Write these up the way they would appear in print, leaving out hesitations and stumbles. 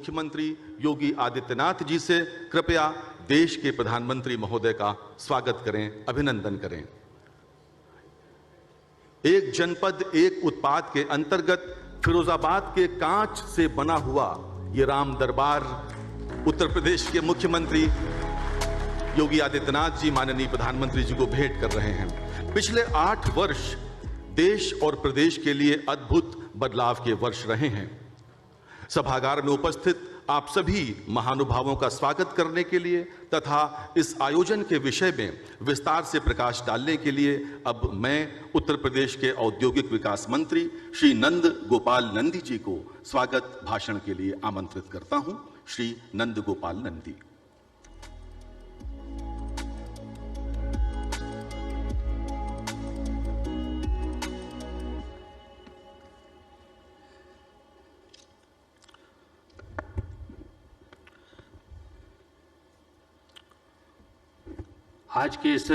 मुख्यमंत्री योगी आदित्यनाथ जी से कृपया देश के प्रधानमंत्री महोदय का स्वागत करें, अभिनंदन करें। एक जनपद एक उत्पाद के अंतर्गत फिरोजाबाद के कांच से बना हुआ ये राम दरबार उत्तर प्रदेश के मुख्यमंत्री योगी आदित्यनाथ जी माननीय प्रधानमंत्री जी को भेंट कर रहे हैं। पिछले 8 वर्ष देश और प्रदेश के लिए अद्भुत बदलाव के वर्ष रहे हैं। सभागार में उपस्थित आप सभी महानुभावों का स्वागत करने के लिए तथा इस आयोजन के विषय में विस्तार से प्रकाश डालने के लिए अब मैं उत्तर प्रदेश के औद्योगिक विकास मंत्री श्री नंद गोपाल नंदी जी को स्वागत भाषण के लिए आमंत्रित करता हूं। श्री नंद गोपाल नंदी। आज की इस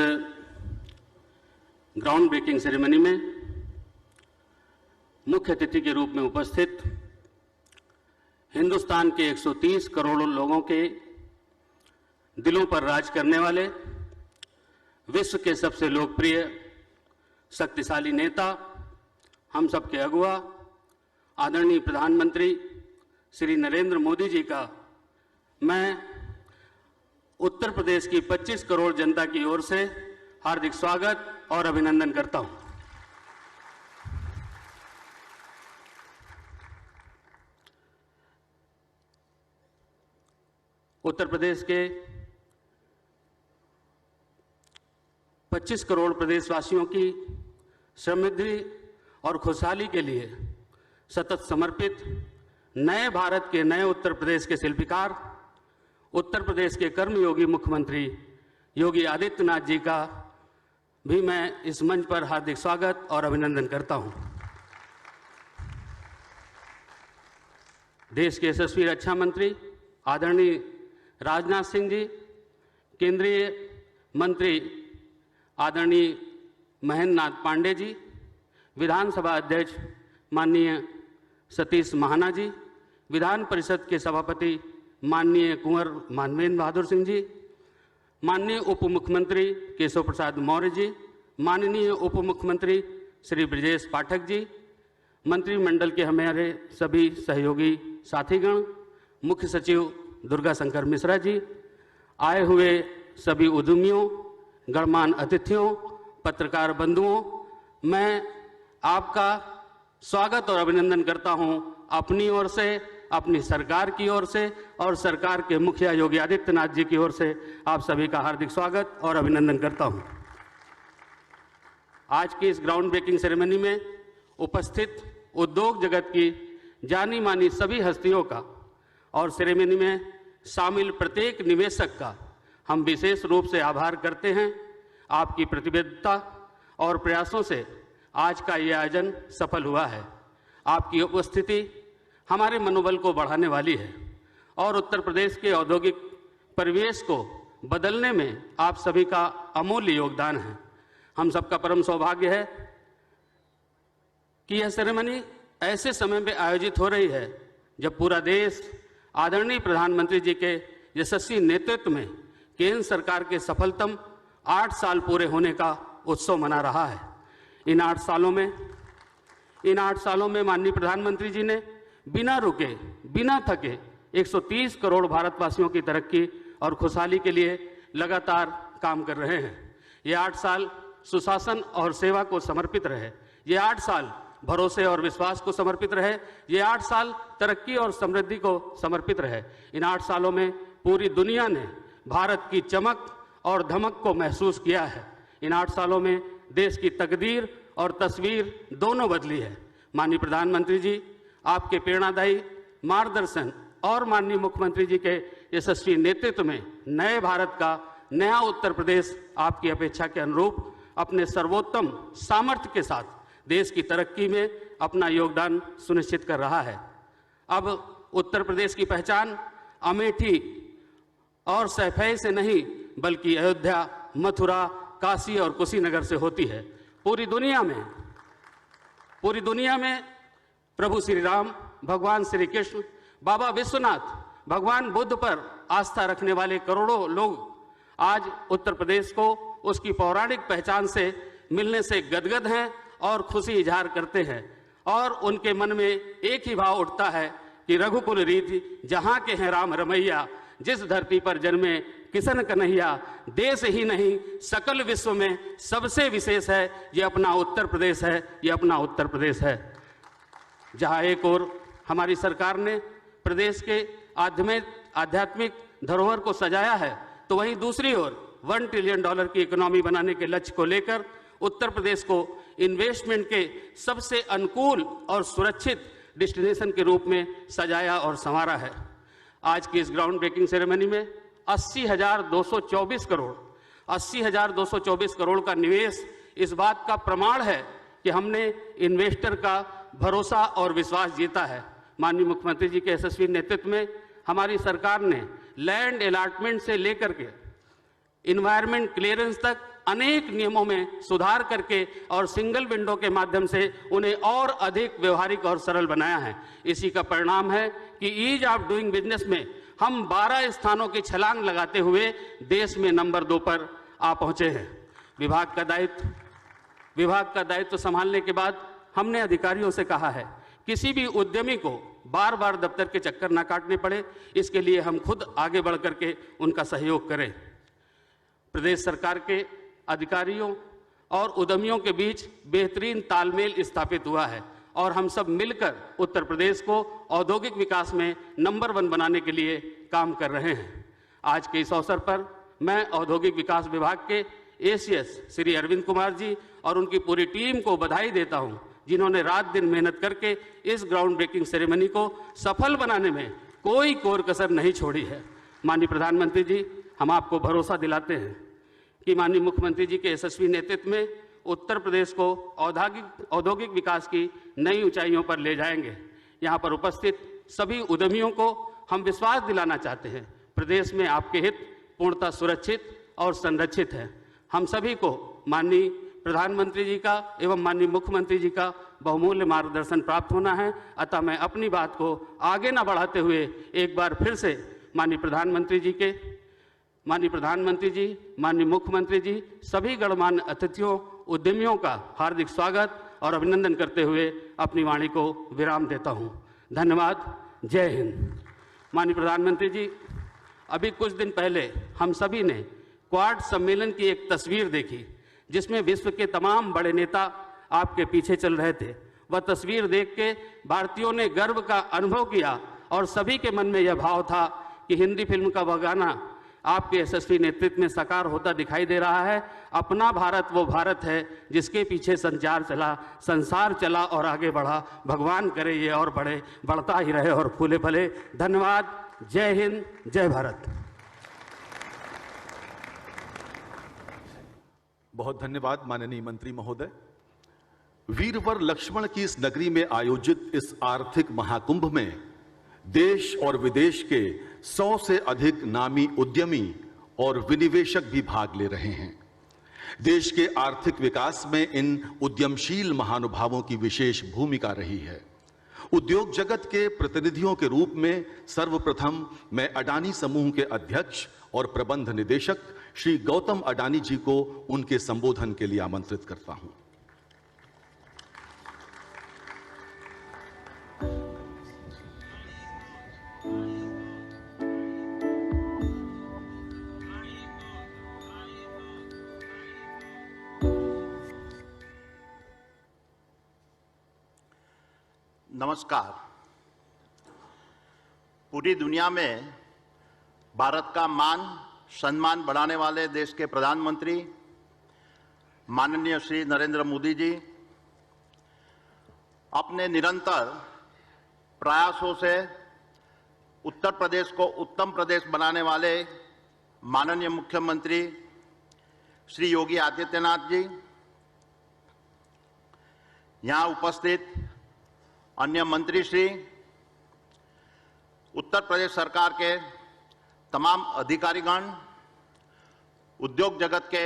ग्राउंड ब्रेकिंग सेरेमनी में मुख्य अतिथि के रूप में उपस्थित हिंदुस्तान के 130 करोड़ लोगों के दिलों पर राज करने वाले विश्व के सबसे लोकप्रिय शक्तिशाली नेता, हम सबके अगुआ आदरणीय प्रधानमंत्री श्री नरेंद्र मोदी जी का मैं उत्तर प्रदेश की 25 करोड़ जनता की ओर से हार्दिक स्वागत और अभिनंदन करता हूं। उत्तर प्रदेश के 25 करोड़ प्रदेशवासियों की समृद्धि और खुशहाली के लिए सतत समर्पित नए भारत के नए उत्तर प्रदेश के शिल्पकार उत्तर प्रदेश के कर्मयोगी मुख्यमंत्री योगी आदित्यनाथ जी का भी मैं इस मंच पर हार्दिक स्वागत और अभिनंदन करता हूं। देश के यशस्वी रक्षा मंत्री आदरणीय राजनाथ सिंह जी, केंद्रीय मंत्री आदरणीय महेंद्र नाथ पांडे जी, विधानसभा अध्यक्ष माननीय सतीश महाना जी, विधान परिषद के सभापति माननीय कुंवर मानवेंद्र बहादुर सिंह जी, माननीय उप मुख्यमंत्री केशव प्रसाद मौर्य जी, माननीय उप मुख्यमंत्री श्री ब्रजेश पाठक जी, मंत्रिमंडल के हमारे सभी सहयोगी साथीगण, मुख्य सचिव दुर्गा शंकर मिश्रा जी, आए हुए सभी उद्यमियों, गणमान्य अतिथियों, पत्रकार बंधुओं, मैं आपका स्वागत और अभिनंदन करता हूं अपनी ओर से, अपनी सरकार की ओर से और सरकार के मुखिया योगी आदित्यनाथ जी की ओर से आप सभी का हार्दिक स्वागत और अभिनंदन करता हूं। आज की इस ग्राउंड ब्रेकिंग सेरेमनी में उपस्थित उद्योग जगत की जानी मानी सभी हस्तियों का और सेरेमनी में शामिल प्रत्येक निवेशक का हम विशेष रूप से आभार करते हैं। आपकी प्रतिबद्धता और प्रयासों से आज का ये आयोजन सफल हुआ है। आपकी उपस्थिति हमारे मनोबल को बढ़ाने वाली है और उत्तर प्रदेश के औद्योगिक परिवेश को बदलने में आप सभी का अमूल्य योगदान है। हम सबका परम सौभाग्य है कि यह सेरेमनी ऐसे समय में आयोजित हो रही है जब पूरा देश आदरणीय प्रधानमंत्री जी के यशस्वी नेतृत्व में केंद्र सरकार के सफलतम 8 साल पूरे होने का उत्सव मना रहा है। इन 8 सालों में माननीय प्रधानमंत्री जी ने बिना रुके, बिना थके 130 करोड़ भारतवासियों की तरक्की और खुशहाली के लिए लगातार काम कर रहे हैं। ये 8 साल सुशासन और सेवा को समर्पित रहे। ये 8 साल भरोसे और विश्वास को समर्पित रहे। ये 8 साल तरक्की और समृद्धि को समर्पित रहे। इन 8 सालों में पूरी दुनिया ने भारत की चमक और धमक को महसूस किया है। इन 8 सालों में देश की तकदीर और तस्वीर दोनों बदली है। माननीय प्रधानमंत्री जी, आपके प्रेरणादायी मार्गदर्शन और माननीय मुख्यमंत्री जी के यशस्वी नेतृत्व में नए भारत का नया उत्तर प्रदेश आपकी अपेक्षा के अनुरूप अपने सर्वोत्तम सामर्थ्य के साथ देश की तरक्की में अपना योगदान सुनिश्चित कर रहा है। अब उत्तर प्रदेश की पहचान अमेठी और सैफई से नहीं बल्कि अयोध्या, मथुरा, काशी और कुशीनगर से होती है। पूरी दुनिया में प्रभु श्री राम, भगवान श्री कृष्ण, बाबा विश्वनाथ भगवान बुद्ध पर आस्था रखने वाले करोड़ों लोग आज उत्तर प्रदेश को उसकी पौराणिक पहचान से मिलने से गदगद हैं और खुशी इजहार करते हैं और उनके मन में एक ही भाव उठता है कि रघुकुल रीति जहाँ के हैं राम रमैया, जिस धरती पर जन्मे किशन कन्हैया, देश ही नहीं सकल विश्व में सबसे विशेष है ये अपना उत्तर प्रदेश है, ये अपना उत्तर प्रदेश है। जहाँ एक ओर हमारी सरकार ने प्रदेश के आध्यात्मिक धरोहर को सजाया है, तो वहीं दूसरी ओर $1 ट्रिलियन की इकोनॉमी बनाने के लक्ष्य को लेकर उत्तर प्रदेश को इन्वेस्टमेंट के सबसे अनुकूल और सुरक्षित डेस्टिनेशन के रूप में सजाया और संवारा है। आज की इस ग्राउंड ब्रेकिंग सेरेमनी में 80,224 करोड़ का निवेश इस बात का प्रमाण है कि हमने इन्वेस्टर का भरोसा और विश्वास जीता है। माननीय मुख्यमंत्री जी के यशस्वी नेतृत्व में हमारी सरकार ने लैंड अलॉटमेंट से लेकर के इन्वायरमेंट क्लियरेंस तक अनेक नियमों में सुधार करके और सिंगल विंडो के माध्यम से उन्हें और अधिक व्यवहारिक और सरल बनाया है। इसी का परिणाम है कि ईज ऑफ डूइंग बिजनेस में हम 12 स्थानों की छलांग लगाते हुए देश में नंबर 2 पर आ पहुंचे हैं। विभाग का दायित्व संभालने के बाद हमने अधिकारियों से कहा है किसी भी उद्यमी को बार बार दफ्तर के चक्कर ना काटने पड़े, इसके लिए हम खुद आगे बढ़ करके उनका सहयोग करें। प्रदेश सरकार के अधिकारियों और उद्यमियों के बीच बेहतरीन तालमेल स्थापित हुआ है और हम सब मिलकर उत्तर प्रदेश को औद्योगिक विकास में नंबर 1 बनाने के लिए काम कर रहे हैं। आज के इस अवसर पर मैं औद्योगिक विकास विभाग के एसीएस श्री अरविंद कुमार जी और उनकी पूरी टीम को बधाई देता हूं, जिन्होंने रात दिन मेहनत करके इस ग्राउंड ब्रेकिंग सेरेमनी को सफल बनाने में कोई कोर कसर नहीं छोड़ी है। माननीय प्रधानमंत्री जी, हम आपको भरोसा दिलाते हैं कि माननीय मुख्यमंत्री जी के यशस्वी नेतृत्व में उत्तर प्रदेश को औद्योगिक विकास की नई ऊंचाइयों पर ले जाएंगे। यहाँ पर उपस्थित सभी उद्यमियों को हम विश्वास दिलाना चाहते हैं, प्रदेश में आपके हित पूर्णतः सुरक्षित और संरक्षित है। हम सभी को माननीय प्रधानमंत्री जी का एवं माननीय मुख्यमंत्री जी का बहुमूल्य मार्गदर्शन प्राप्त होना है। अतः मैं अपनी बात को आगे न बढ़ाते हुए एक बार फिर से माननीय प्रधानमंत्री जी, माननीय मुख्यमंत्री जी, सभी गणमान्य अतिथियों, उद्यमियों का हार्दिक स्वागत और अभिनंदन करते हुए अपनी वाणी को विराम देता हूं। धन्यवाद। जय हिंद। माननीय प्रधानमंत्री जी, अभी कुछ दिन पहले हम सभी ने क्वाड सम्मेलन की एक तस्वीर देखी जिसमें विश्व के तमाम बड़े नेता आपके पीछे चल रहे थे। वह तस्वीर देख के भारतीयों ने गर्व का अनुभव किया और सभी के मन में यह भाव था कि हिंदी फिल्म का वह गाना आपके यशस्वी नेतृत्व में साकार होता दिखाई दे रहा है। अपना भारत वो भारत है जिसके पीछे संसार चला और आगे बढ़ा। भगवान करे ये और बढ़ता ही रहे और फूले फले। धन्यवाद। जय हिंद, जय भारत। बहुत धन्यवाद माननीय मंत्री महोदय। वीरवर लक्ष्मण की इस नगरी में आयोजित इस आर्थिक महाकुंभ में देश और विदेश के 100 से अधिक नामी उद्यमी और विनिवेशक भी भाग ले रहे हैं। देश के आर्थिक विकास में इन उद्यमशील महानुभावों की विशेष भूमिका रही है। उद्योग जगत के प्रतिनिधियों के रूप में सर्वप्रथम मैं अडानी समूह के अध्यक्ष और प्रबंध निदेशक श्री गौतम अडानी जी को उनके संबोधन के लिए आमंत्रित करता हूं। नमस्कार। पूरी दुनिया में भारत का मान सम्मान बढ़ाने वाले देश के प्रधानमंत्री माननीय श्री नरेंद्र मोदी जी अपने निरंतर प्रयासों से उत्तर प्रदेश को उत्तम प्रदेश बनाने वाले माननीय मुख्यमंत्री श्री योगी आदित्यनाथ जी, यहाँ उपस्थित अन्य मंत्री श्री, उत्तर प्रदेश सरकार के तमाम अधिकारीगण, उद्योग जगत के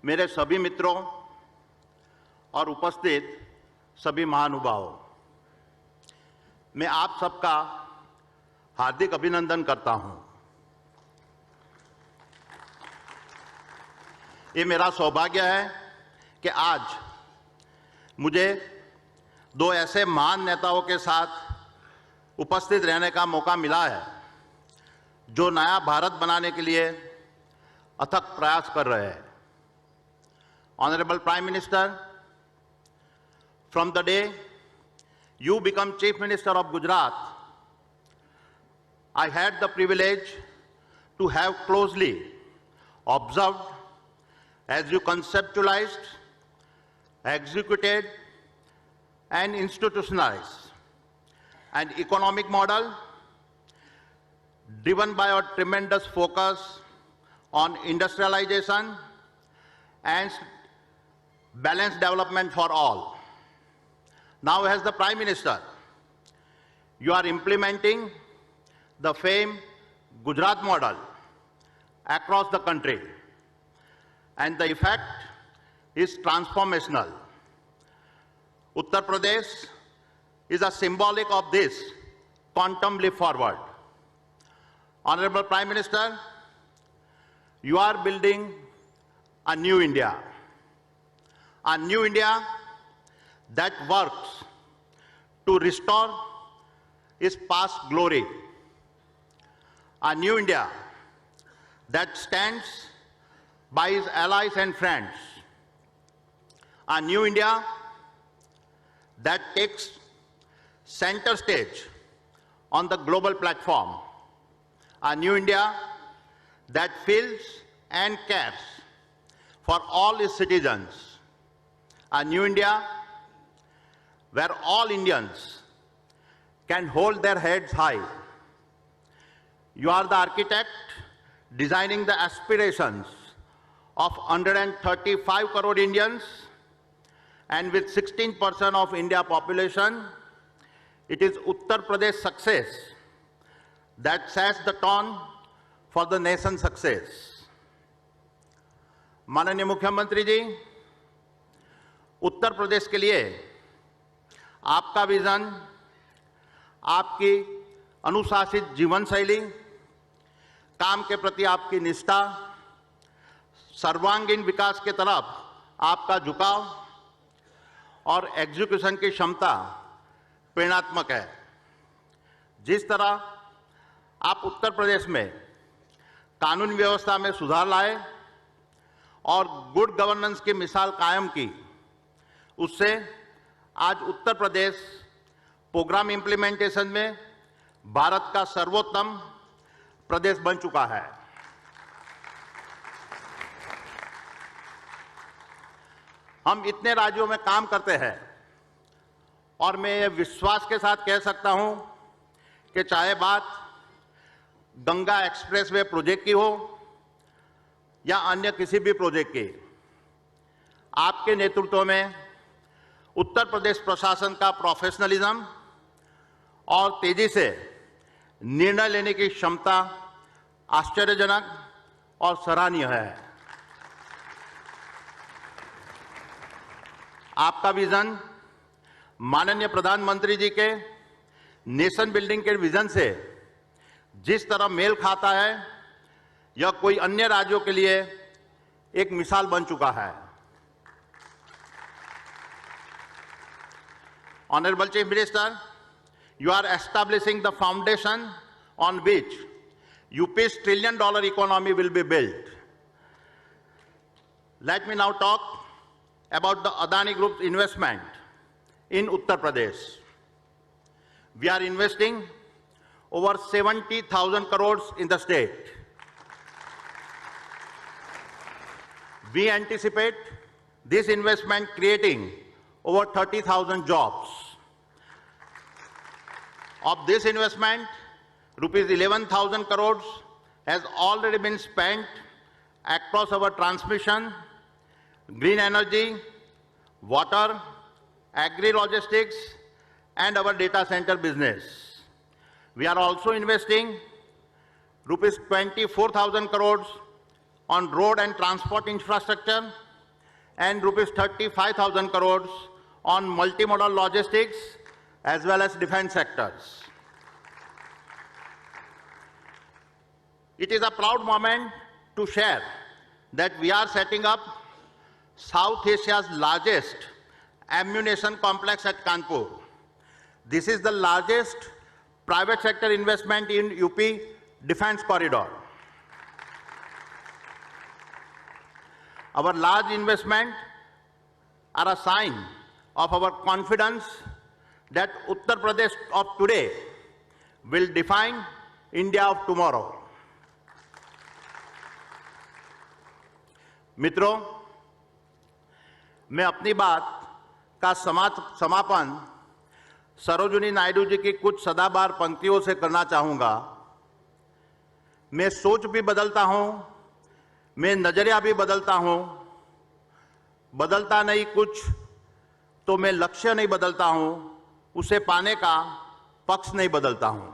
मेरे सभी मित्रों और उपस्थित सभी महानुभावों, मैं आप सबका हार्दिक अभिनंदन करता हूं। ये मेरा सौभाग्य है कि आज मुझे दो ऐसे महान नेताओं के साथ उपस्थित रहने का मौका मिला है जो नया भारत बनाने के लिए अथक प्रयास कर रहे हैं। Honourable prime minister, from the day you become Chief Minister of Gujarat, I had the privilege to have closely observed as you conceptualized, executed, and institutionalized an economic model driven by a tremendous focus on industrialization and balanced development for all. Now, as the Prime Minister, you are implementing the famed Gujarat model across the country, and the effect is transformational. Uttar Pradesh is a symbolic of this quantum leap forward. Honorable Prime Minister, you are building a new India that works to restore its past glory, a new India that stands by its allies and friends, a new India that takes center stage on the global platform, a new India that feels and cares for all its citizens, a new India where all Indians can hold their heads high. You are the architect designing the aspirations of 135 crore Indians, and with 16% of India population, it is Uttar Pradesh success that sets the tone for the nation's success. माननीय मुख्यमंत्री जी, उत्तर प्रदेश के लिए आपका vision, आपकी अनुशासित जीवन शैली, काम के प्रति आपकी निष्ठा, सर्वांगीण विकास के तरफ आपका झुकाव और एग्जीक्यूशन की क्षमता प्रेरणात्मक है। जिस तरह आप उत्तर प्रदेश में कानून व्यवस्था में सुधार लाए और गुड गवर्नेंस की मिसाल कायम की, उससे आज उत्तर प्रदेश प्रोग्राम इंप्लीमेंटेशन में भारत का सर्वोत्तम प्रदेश बन चुका है। हम इतने राज्यों में काम करते हैं और मैं ये विश्वास के साथ कह सकता हूं कि चाहे बात गंगा एक्सप्रेसवे प्रोजेक्ट की हो या अन्य किसी भी प्रोजेक्ट की, आपके नेतृत्व में उत्तर प्रदेश प्रशासन का प्रोफेशनलिज्म और तेजी से निर्णय लेने की क्षमता आश्चर्यजनक और सराहनीय है। आपका विजन माननीय प्रधानमंत्री जी के नेशन बिल्डिंग के विजन से जिस तरह मेल खाता है, यह कोई अन्य राज्यों के लिए एक मिसाल बन चुका है। Honorable Chief Minister, you are establishing the foundation on which UP's $1 trillion economy will be built. Let me now talk about the Adani Group's investment in Uttar Pradesh. We are investing over 70,000 crores in the state. We anticipate this investment creating over 30,000 jobs. Of this investment, rupees 11,000 crores has already been spent across our transmission, green energy, water, agri-logistics, and our data center business. We are also investing rupees 24,000 crores on road and transport infrastructure and rupees 35,000 crores on multimodal logistics as well as defense sectors. It is a proud moment to share that we are setting up South Asia's largest ammunition complex at Kanpur. This is the largest private sector investment in UP defense corridor. Our large investment are a sign of our confidence that Uttar Pradesh of today will define India of tomorrow. मित्रों, मैं अपनी बात का समापन सरोजिनी नायडू जी की कुछ सदाबहार पंक्तियों से करना चाहूंगा। मैं सोच भी बदलता हूं, मैं नजरिया भी बदलता हूं, बदलता नहीं कुछ तो मैं लक्ष्य नहीं बदलता हूं, उसे पाने का पक्ष नहीं बदलता हूं।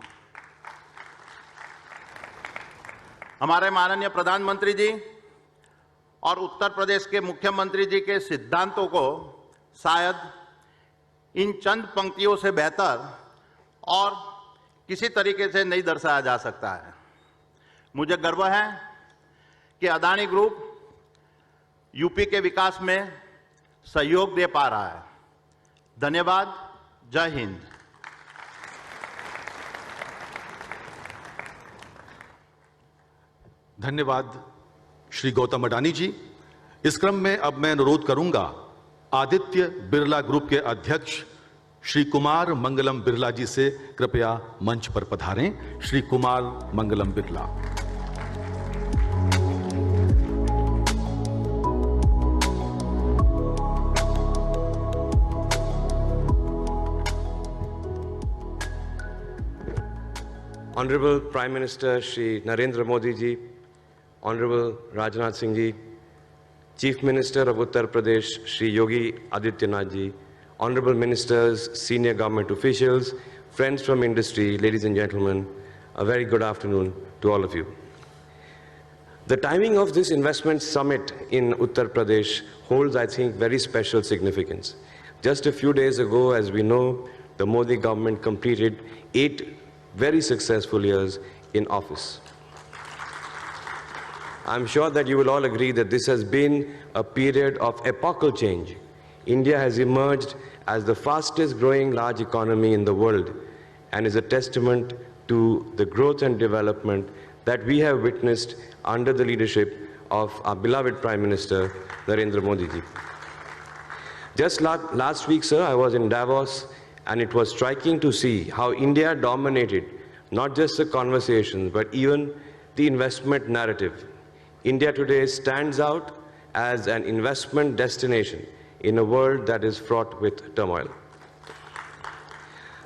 हमारे माननीय प्रधानमंत्री जी और उत्तर प्रदेश के मुख्यमंत्री जी के सिद्धांतों को शायद इन चंद पंक्तियों से बेहतर और किसी तरीके से नहीं दर्शाया जा सकता है। मुझे गर्व है कि अदानी ग्रुप यूपी के विकास में सहयोग दे पा रहा है। धन्यवाद। जय हिंद। धन्यवाद श्री गौतम अडानी जी। इस क्रम में अब मैं अनुरोध करूंगा आदित्य बिरला ग्रुप के अध्यक्ष श्री कुमार मंगलम बिरला जी से कृपया मंच पर पधारें। Shri Kumar Mangalam Birla. Honorable Prime Minister Shri Narendra Modi ji, Honorable Rajnath Singh ji, Chief Minister of Uttar Pradesh Shri Yogi Adityanath ji, Honorable Ministers, senior government officials, friends from industry, ladies and gentlemen, a very good afternoon to all of you. The timing of this investment summit in Uttar Pradesh holds, I think, very special significance. Just a few days ago, as we know, the Modi government completed 8 very successful years in office. I'm sure that you will all agree that this has been a period of epochal change. India has emerged as the fastest growing large economy in the world and is a testament to the growth and development that we have witnessed under the leadership of our beloved Prime Minister, Narendra Modi ji. Just last week, sir, I was in Davos, and it was striking to see how India dominated not just the conversations, but even the investment narrative. India today stands out as an investment destination in a world that is fraught with turmoil.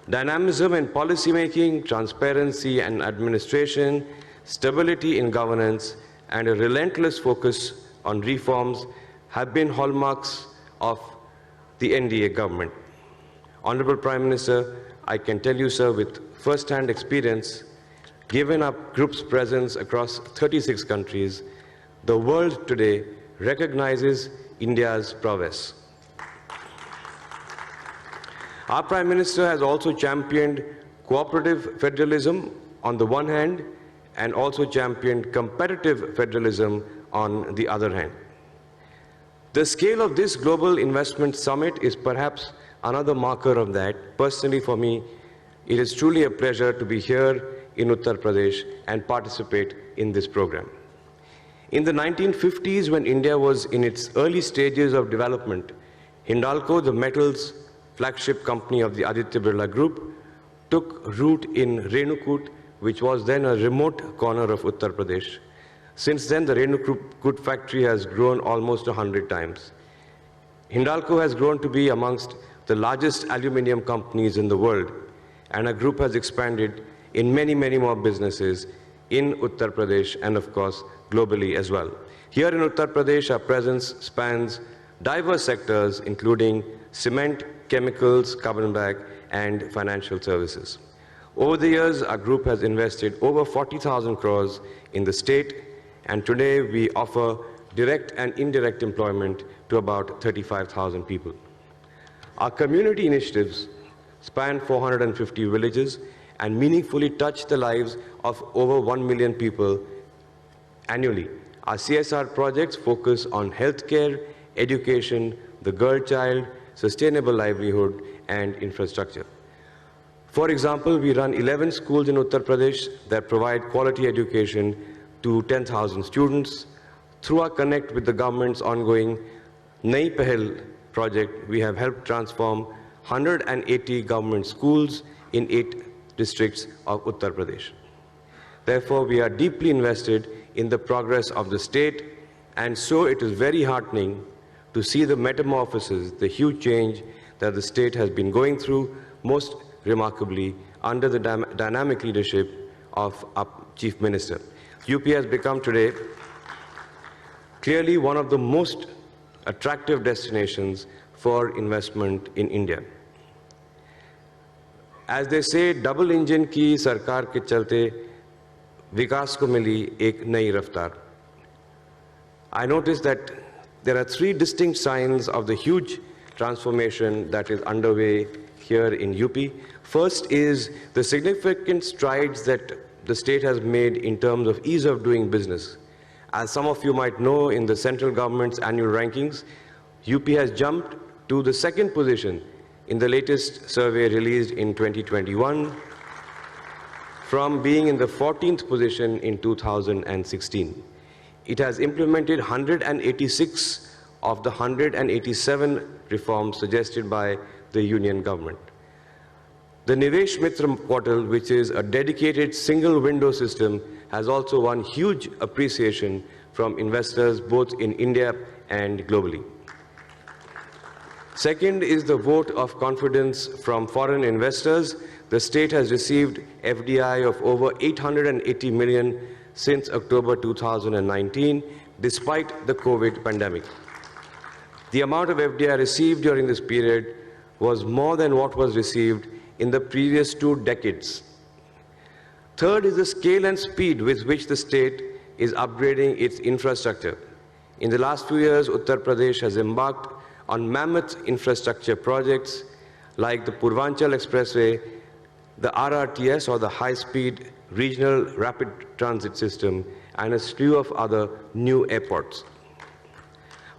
Dynamism in policymaking, transparency and administration, stability in governance, and a relentless focus on reforms have been hallmarks of the NDA government. Honorable Prime Minister, I can tell you, sir, with first-hand experience, given our group's presence across 36 countries, the world today recognizes India's prowess. Our Prime Minister has also championed cooperative federalism on the one hand and also championed competitive federalism on the other hand. The scale of this global investment summit is perhaps another marker of that. Personally, for me, it is truly a pleasure to be here in Uttar Pradesh and participate in this program. In the 1950s, when India was in its early stages of development, Hindalco, the metals flagship company of the Aditya Birla Group, took root in Renukut, which was then a remote corner of Uttar Pradesh. Since then, the Renukut factory has grown almost 100 times. Hindalco has grown to be amongst the largest aluminium companies in the world, and our group has expanded in many, many more businesses in Uttar Pradesh and, of course, globally as well. Here in Uttar Pradesh, our presence spans diverse sectors, including cement, chemicals, carbon black, and financial services. Over the years, our group has invested over 40,000 crores in the state, and today we offer direct and indirect employment to about 35,000 people. Our community initiatives span 450 villages and meaningfully touch the lives of over 1 million people annually. Our CSR projects focus on healthcare, education, the girl child, sustainable livelihood, and infrastructure. For example, we run 11 schools in Uttar Pradesh that provide quality education to 10,000 students. Through our Connect with the government's ongoing Nai Pahal project, we have helped transform 180 government schools in 8 districts of Uttar Pradesh. Therefore, we are deeply invested in the progress of the state, and so it is very heartening to see the metamorphosis, the huge change that the state has been going through, most remarkably under the dynamic leadership of our Chief Minister. UP has become today clearly one of the most attractive destinations for investment in India. As they say, double engine की सरकार के चलते विकास को मिली एक नई रफ्तार. I noticed that there are 3 distinct signs of the huge transformation that is underway here in UP. First is the significant strides that the state has made in terms of ease of doing business. As some of you might know, in the central government's annual rankings, UP has jumped to the 2nd position in the latest survey released in 2021 from being in the 14th position in 2016. It has implemented 186 of the 187 reforms suggested by the union government. The Nivesh Mitra portal, which is a dedicated single window system, has also won huge appreciation from investors both in India and globally. Second is the vote of confidence from foreign investors. The state has received FDI of over 880 million since October 2019, despite the COVID pandemic. The amount of FDI received during this period was more than what was received in the previous 2 decades. Third is the scale and speed with which the state is upgrading its infrastructure. In the last few years, Uttar Pradesh has embarked on mammoth infrastructure projects like the Purvanchal Expressway, the RRTS or the High-Speed Regional Rapid Transit System, and a slew of other new airports.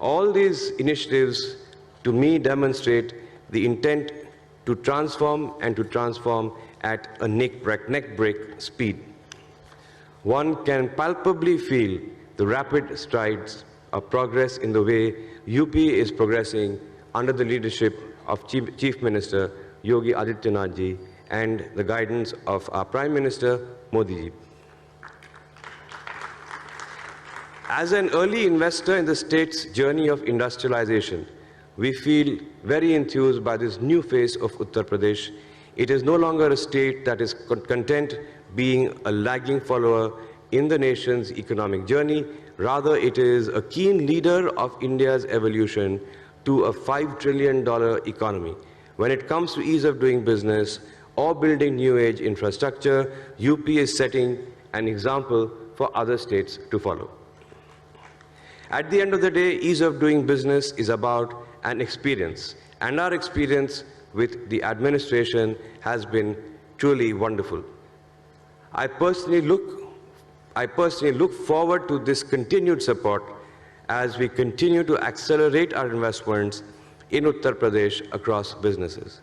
All these initiatives, to me, demonstrate the intent to transform and to transform at a neck-break speed. One can palpably feel the rapid strides of progress in the way UP is progressing under the leadership of Chief Minister Yogi Adityanath ji and the guidance of our Prime Minister Modi ji. As an early investor in the state's journey of industrialization, we feel very enthused by this new phase of Uttar Pradesh. It is no longer a state that is content being a lagging follower in the nation's economic journey. Rather, it is a keen leader of India's evolution to a $5 trillion economy. When it comes to ease of doing business or building new age infrastructure, UP is setting an example for other states to follow. At the end of the day, ease of doing business is about an experience, and our experience with the administration has been truly wonderful. I personally look forward to this continued support as we continue to accelerate our investments in Uttar Pradesh across businesses.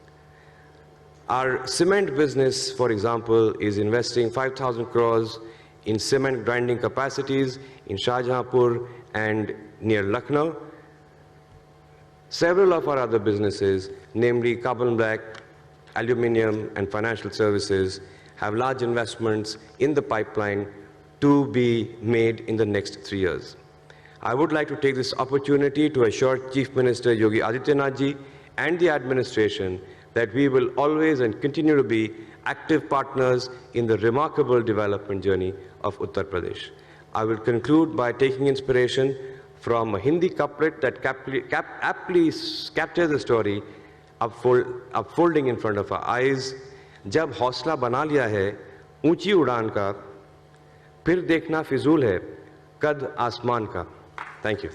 Our cement business, for example, is investing 5,000 crores in cement grinding capacities in Shahjahanpur and near Lucknow. Several of our other businesses, namely Carbon Black, Aluminium, and Financial Services, have large investments in the pipeline to be made in the next 3 years. I would like to take this opportunity to assure Chief Minister Yogi Adityanath ji and the administration that we will always and continue to be active partners in the remarkable development journey of Uttar Pradesh. I will conclude by taking inspiration from a Hindi couplet that aptly captures the story unfolding in front of our eyes. जब हौसला बना लिया है ऊंची उड़ान का, फिर देखना फिजूल है कद आसमान का. Thank you.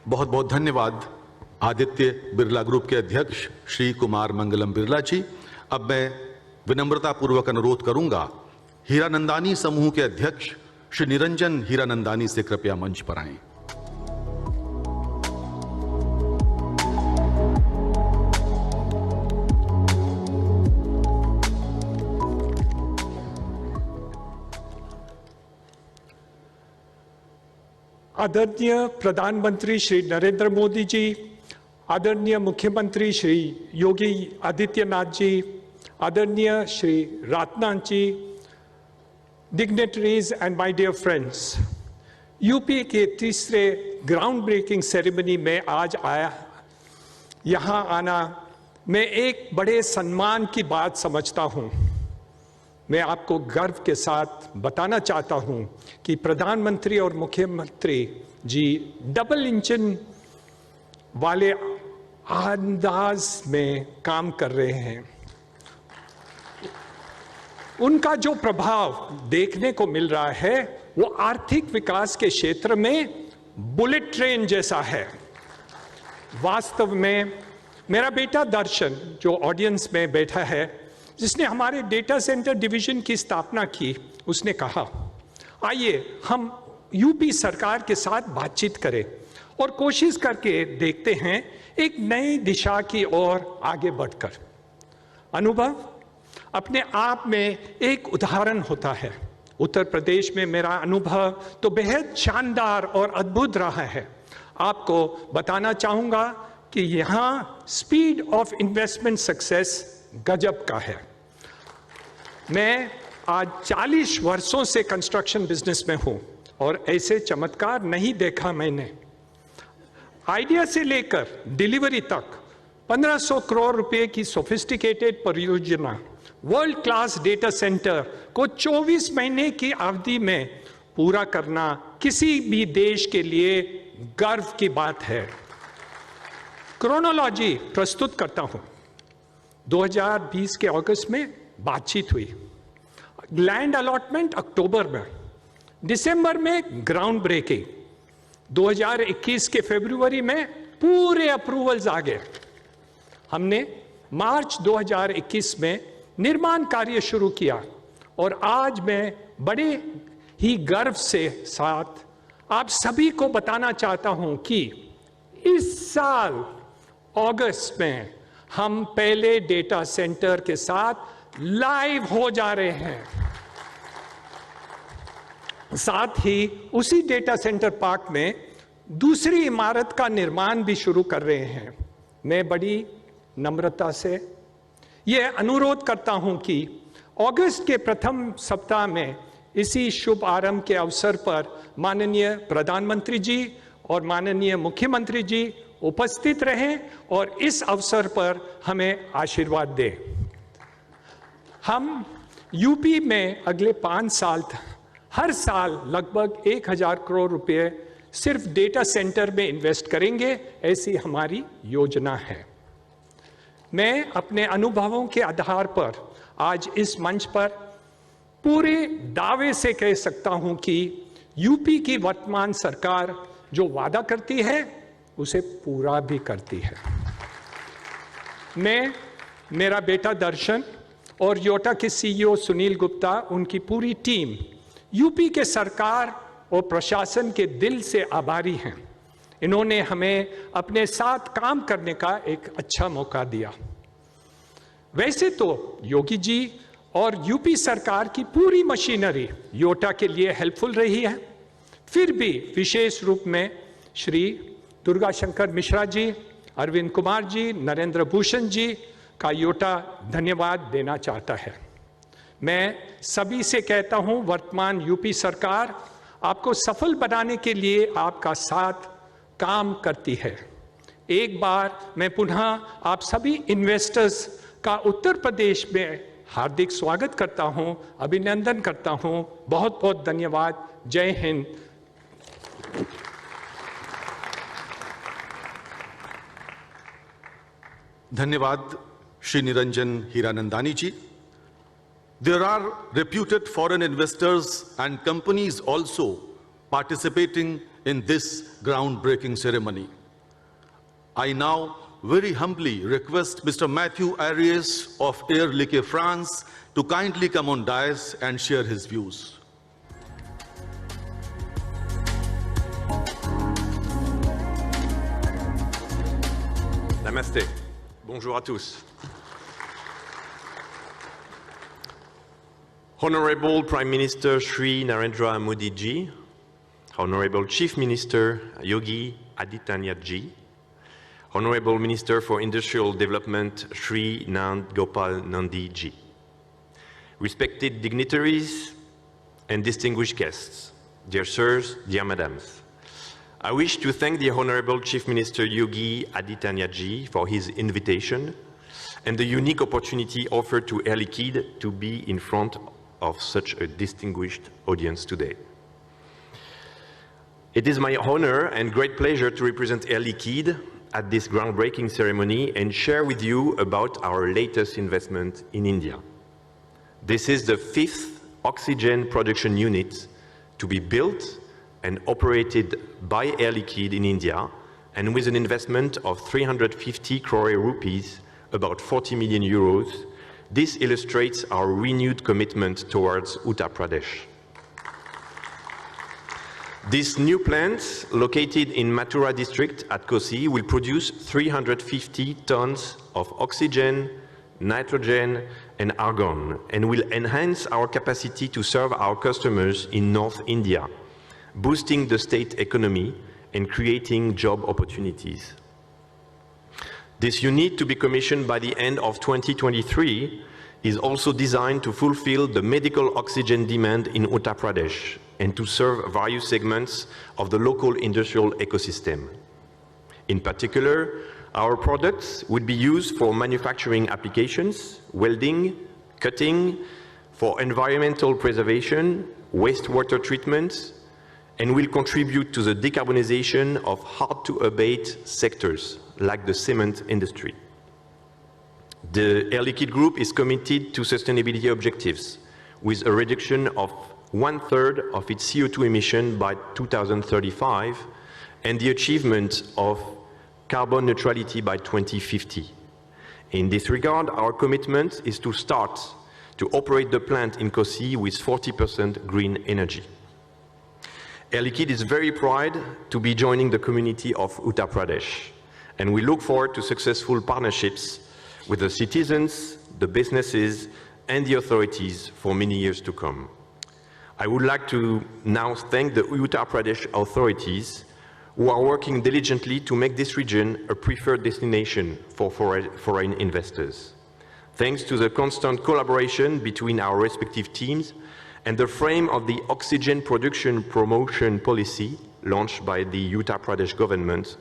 बहुत बहुत धन्यवाद आदित्य बिरला ग्रुप के अध्यक्ष श्री कुमार मंगलम बिरला जी. अब मैं विनम्रतापूर्वक अनुरोध करूंगा, हीरानंदानी समूह के अध्यक्ष श्री निरंजन हीरानंदानी से कृपया मंच पर आएं। आदरणीय प्रधानमंत्री श्री नरेंद्र मोदी जी, आदरणीय मुख्यमंत्री श्री योगी आदित्यनाथ जी, आदरणीय Shri Rajnath ji, dignitaries and my dear friends, UP के तीसरे ग्राउंड ब्रेकिंग सेरेमनी में आज यहाँ आना मैं एक बड़े सम्मान की बात समझता हूँ। मैं आपको गर्व के साथ बताना चाहता हूँ कि प्रधानमंत्री और मुख्यमंत्री जी डबल इंजन वाले अंदाज में काम कर रहे हैं। उनका जो प्रभाव देखने को मिल रहा है वो आर्थिक विकास के क्षेत्र में बुलेट ट्रेन जैसा है। वास्तव में मेरा बेटा दर्शन, जो ऑडियंस में बैठा है, जिसने हमारे डेटा सेंटर डिवीजन की स्थापना की, उसने कहा, आइए हम यूपी सरकार के साथ बातचीत करें और कोशिश करके देखते हैं एक नई दिशा की ओर आगे बढ़कर। अनुभव अपने आप में एक उदाहरण होता है। उत्तर प्रदेश में मेरा अनुभव तो बेहद शानदार और अद्भुत रहा है। आपको बताना चाहूंगा कि यहाँ स्पीड ऑफ इन्वेस्टमेंट सक्सेस गजब का है। मैं आज 40 वर्षों से कंस्ट्रक्शन बिजनेस में हूँ और ऐसे चमत्कार नहीं देखा मैंने। आइडिया से लेकर डिलीवरी तक 1500 करोड़ रुपए की सोफिस्टिकेटेड परियोजना, वर्ल्ड क्लास डेटा सेंटर को 24 महीने की अवधि में पूरा करना किसी भी देश के लिए गर्व की बात है। क्रोनोलॉजी प्रस्तुत करता हूं। 2020 के अगस्त में बातचीत हुई, लैंड अलॉटमेंट अक्टूबर में, दिसंबर में ग्राउंड ब्रेकिंग, 2021 के फरवरी में पूरे अप्रूवल्स आ गए। हमने मार्च 2021 में निर्माण कार्य शुरू किया और आज मैं बड़े ही गर्व से साथ आप सभी को बताना चाहता हूं कि इस साल अगस्त में हम पहले डेटा सेंटर के साथ लाइव हो जा रहे हैं। साथ ही उसी डेटा सेंटर पार्क में दूसरी इमारत का निर्माण भी शुरू कर रहे हैं। मैं बड़ी नम्रता से यह अनुरोध करता हूं कि अगस्त के प्रथम सप्ताह में इसी शुभ आरंभ के अवसर पर माननीय प्रधानमंत्री जी और माननीय मुख्यमंत्री जी उपस्थित रहें और इस अवसर पर हमें आशीर्वाद दें। हम यूपी में अगले 5 साल हर साल लगभग 1000 करोड़ रुपए सिर्फ डेटा सेंटर में इन्वेस्ट करेंगे, ऐसी हमारी योजना है। मैं अपने अनुभवों के आधार पर आज इस मंच पर पूरे दावे से कह सकता हूं कि यूपी की वर्तमान सरकार जो वादा करती है उसे पूरा भी करती है। मैं, मेरा बेटा दर्शन और योटा के सीईओ सुनील गुप्ता, उनकी पूरी टीम यूपी के सरकार और प्रशासन के दिल से आभारी हैं। इन्होंने हमें अपने साथ काम करने का एक अच्छा मौका दिया। वैसे तो योगी जी और यूपी सरकार की पूरी मशीनरी योटा के लिए हेल्पफुल रही है, फिर भी विशेष रूप में श्री दुर्गा शंकर मिश्रा जी, अरविंद कुमार जी, नरेंद्र भूषण जी का योटा धन्यवाद देना चाहता है। मैं सभी से कहता हूं, वर्तमान यूपी सरकार आपको सफल बनाने के लिए आपका साथ काम करती है। एक बार मैं पुनः आप सभी इन्वेस्टर्स का उत्तर प्रदेश में हार्दिक स्वागत करता हूं, अभिनंदन करता हूं। बहुत बहुत धन्यवाद। जय हिंद। धन्यवाद श्री निरंजन हीरानंदानी जी। There are reputed foreign investors and companies also participating in this groundbreaking ceremony. I now very humbly request Mr. Matthew Arias of Air Liquide France to kindly come on dais and share his views. Namaste. Bonjour à tous. Honorable Prime Minister Shri Narendra Modi ji, Honorable Chief Minister Yogi Adityanath ji, Honorable Minister for Industrial Development Shri Nand Gopal Nandi ji, respected dignitaries and distinguished guests, dear sirs, dear madams, I wish to thank the Honorable Chief Minister Yogi Adityanath ji for his invitation and the unique opportunity offered to Air Liquide to be in front of such a distinguished audience today. It is my honor and great pleasure to represent Air Liquide at this groundbreaking ceremony and share with you about our latest investment in India. This is the 5th oxygen production unit to be built and operated by Air Liquide in India, and with an investment of 350 crore rupees, about 40 million euros, this illustrates our renewed commitment towards Uttar Pradesh. This new plant, located in Mathura district at Kosi, will produce 350 tons of oxygen, nitrogen, and argon, and will enhance our capacity to serve our customers in North India, boosting the state economy and creating job opportunities. This unit, to be commissioned by the end of 2023, is also designed to fulfill the medical oxygen demand in Uttar Pradesh and to serve various segments of the local industrial ecosystem. In particular, our products would be used for manufacturing applications, welding, cutting, for environmental preservation, wastewater treatment, and will contribute to the decarbonization of hard-to-abate sectors like the cement industry. The Air Liquide Group is committed to sustainability objectives with a reduction of 1/3 of its CO2 emission by 2035 and the achievement of carbon neutrality by 2050. In this regard, our commitment is to start to operate the plant in Kosi with 40% green energy. Air Liquide is very proud to be joining the community of Uttar Pradesh, and we look forward to successful partnerships with the citizens, the businesses, and the authorities for many years to come. I would like to now thank the Uttar Pradesh authorities who are working diligently to make this region a preferred destination for foreign investors. Thanks to the constant collaboration between our respective teams and the frame of the oxygen production promotion policy launched by the Uttar Pradesh government,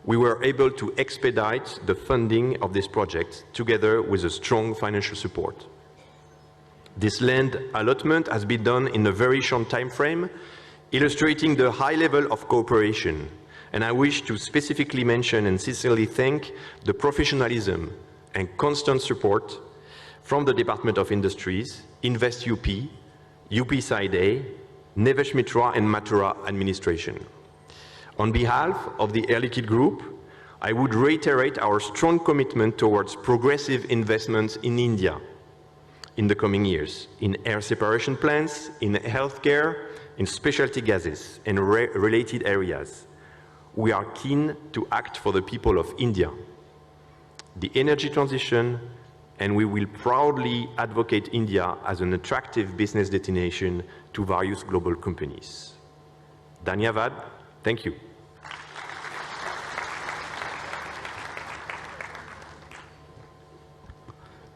we were able to expedite the funding of this project together with a strong financial support. This land allotment has been done in a very short time frame, illustrating the high level of cooperation. And I wish to specifically mention and sincerely thank the professionalism and constant support from the Department of Industries, Invest UP, UP Side A, Nevesh Mitra and Mathura administration. On behalf of the Air Liquide Group, I would reiterate our strong commitment towards progressive investments in India in the coming years, in air separation plants, in healthcare, in specialty gases and related areas. We are keen to act for the people of India, the energy transition, and we will proudly advocate India as an attractive business destination to various global companies. Dhanyavad, thank you.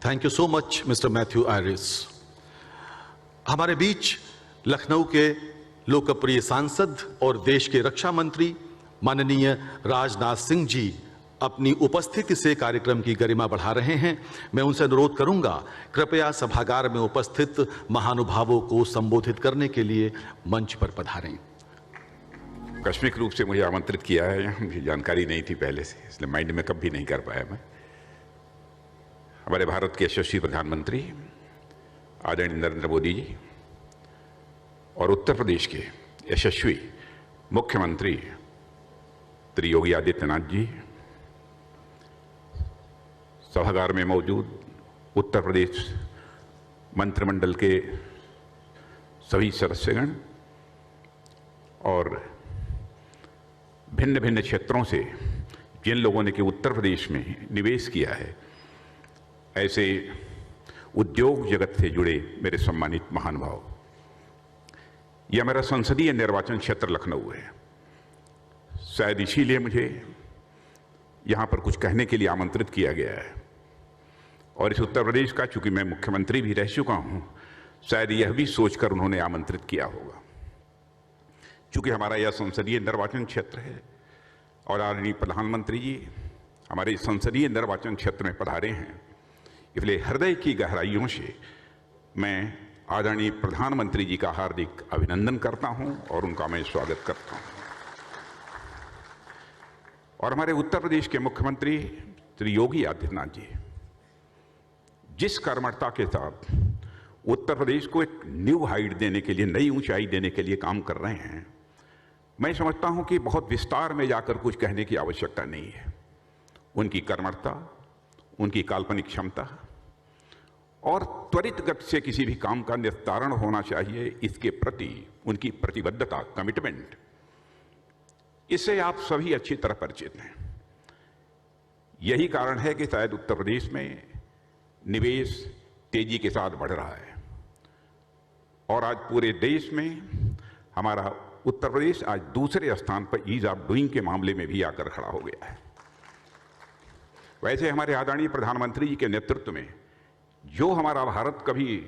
Thank you so much mister Matthew iris. हमारे बीच लखनऊ के लोकप्रिय सांसद और देश के रक्षा मंत्री माननीय राजनाथ सिंह जी अपनी उपस्थिति से कार्यक्रम की गरिमा बढ़ा रहे हैं। मैं उनसे अनुरोध करूंगा, कृपया सभागार में उपस्थित महानुभावों को संबोधित करने के लिए मंच पर पधारें। आकस्मिक रूप से मुझे आमंत्रित किया है, मुझे जानकारी नहीं थी पहले से, इसलिए माइंड में कभी नहीं कर पाया मैं। हमारे भारत के यशस्वी प्रधानमंत्री आदरणीय नरेंद्र मोदी जी और उत्तर प्रदेश के यशस्वी मुख्यमंत्री श्री योगी आदित्यनाथ जी, सभागार में मौजूद उत्तर प्रदेश मंत्रिमंडल के सभी सदस्यगण और भिन्न भिन्न क्षेत्रों से जिन लोगों ने कि उत्तर प्रदेश में निवेश किया है, ऐसे उद्योग जगत से जुड़े मेरे सम्मानित महानुभाव, यह मेरा संसदीय निर्वाचन क्षेत्र लखनऊ है। शायद इसीलिए मुझे यहाँ पर कुछ कहने के लिए आमंत्रित किया गया है। और इस उत्तर प्रदेश का, चूंकि मैं मुख्यमंत्री भी रह चुका हूँ, शायद यह भी सोचकर उन्होंने आमंत्रित किया होगा। चूंकि हमारा यह संसदीय निर्वाचन क्षेत्र है और आदरणीय प्रधानमंत्री जी हमारे संसदीय निर्वाचन क्षेत्र में पधारे हैं, इसलिए हृदय की गहराइयों से मैं आदरणीय प्रधानमंत्री जी का हार्दिक अभिनंदन करता हूं और उनका मैं स्वागत करता हूं। और हमारे उत्तर प्रदेश के मुख्यमंत्री श्री योगी आदित्यनाथ जी जिस कर्मठता के साथ उत्तर प्रदेश को एक न्यू हाइट देने के लिए, नई ऊंचाई देने के लिए काम कर रहे हैं, मैं समझता हूं कि बहुत विस्तार में जाकर कुछ कहने की आवश्यकता नहीं है। उनकी कर्मठता, उनकी काल्पनिक क्षमता और त्वरित गति से किसी भी काम का निस्तारण होना चाहिए, इसके प्रति उनकी प्रतिबद्धता, कमिटमेंट, इससे आप सभी अच्छी तरह परिचित हैं। यही कारण है कि शायद उत्तर प्रदेश में निवेश तेजी के साथ बढ़ रहा है और आज पूरे देश में हमारा उत्तर प्रदेश आज दूसरे स्थान पर ईज ऑफ डूइंग के मामले में भी आकर खड़ा हो गया है। वैसे हमारे आदरणीय प्रधानमंत्री जी के नेतृत्व में जो हमारा भारत कभी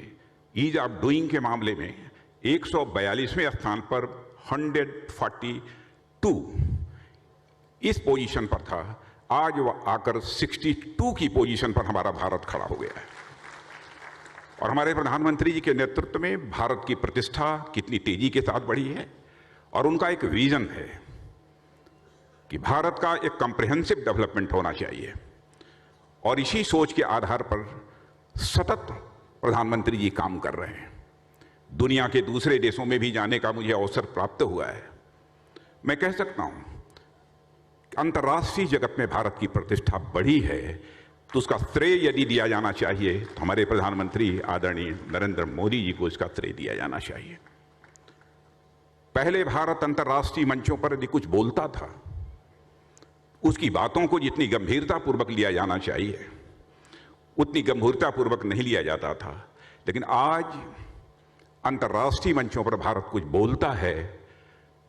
ईज ऑफ डूइंग के मामले में 142वें स्थान पर 142 इस पोजीशन पर था, आज वह आकर 62 की पोजीशन पर हमारा भारत खड़ा हो गया है। और हमारे प्रधानमंत्री जी के नेतृत्व में भारत की प्रतिष्ठा कितनी तेजी के साथ बढ़ी है और उनका एक विजन है कि भारत का एक कॉम्प्रिहेंसिव डेवलपमेंट होना चाहिए। और इसी सोच के आधार पर सतत प्रधानमंत्री जी काम कर रहे हैं। दुनिया के दूसरे देशों में भी जाने का मुझे अवसर प्राप्त हुआ है। मैं कह सकता हूं अंतर्राष्ट्रीय जगत में भारत की प्रतिष्ठा बढ़ी है तो उसका श्रेय यदि दिया जाना चाहिए तो हमारे प्रधानमंत्री आदरणीय नरेंद्र मोदी जी को इसका श्रेय दिया जाना चाहिए। पहले भारत अंतर्राष्ट्रीय मंचों पर यदि कुछ बोलता था, उसकी बातों को जितनी गंभीरतापूर्वक लिया जाना चाहिए उतनी गंभीरतापूर्वक नहीं लिया जाता था। लेकिन आज अंतर्राष्ट्रीय मंचों पर भारत कुछ बोलता है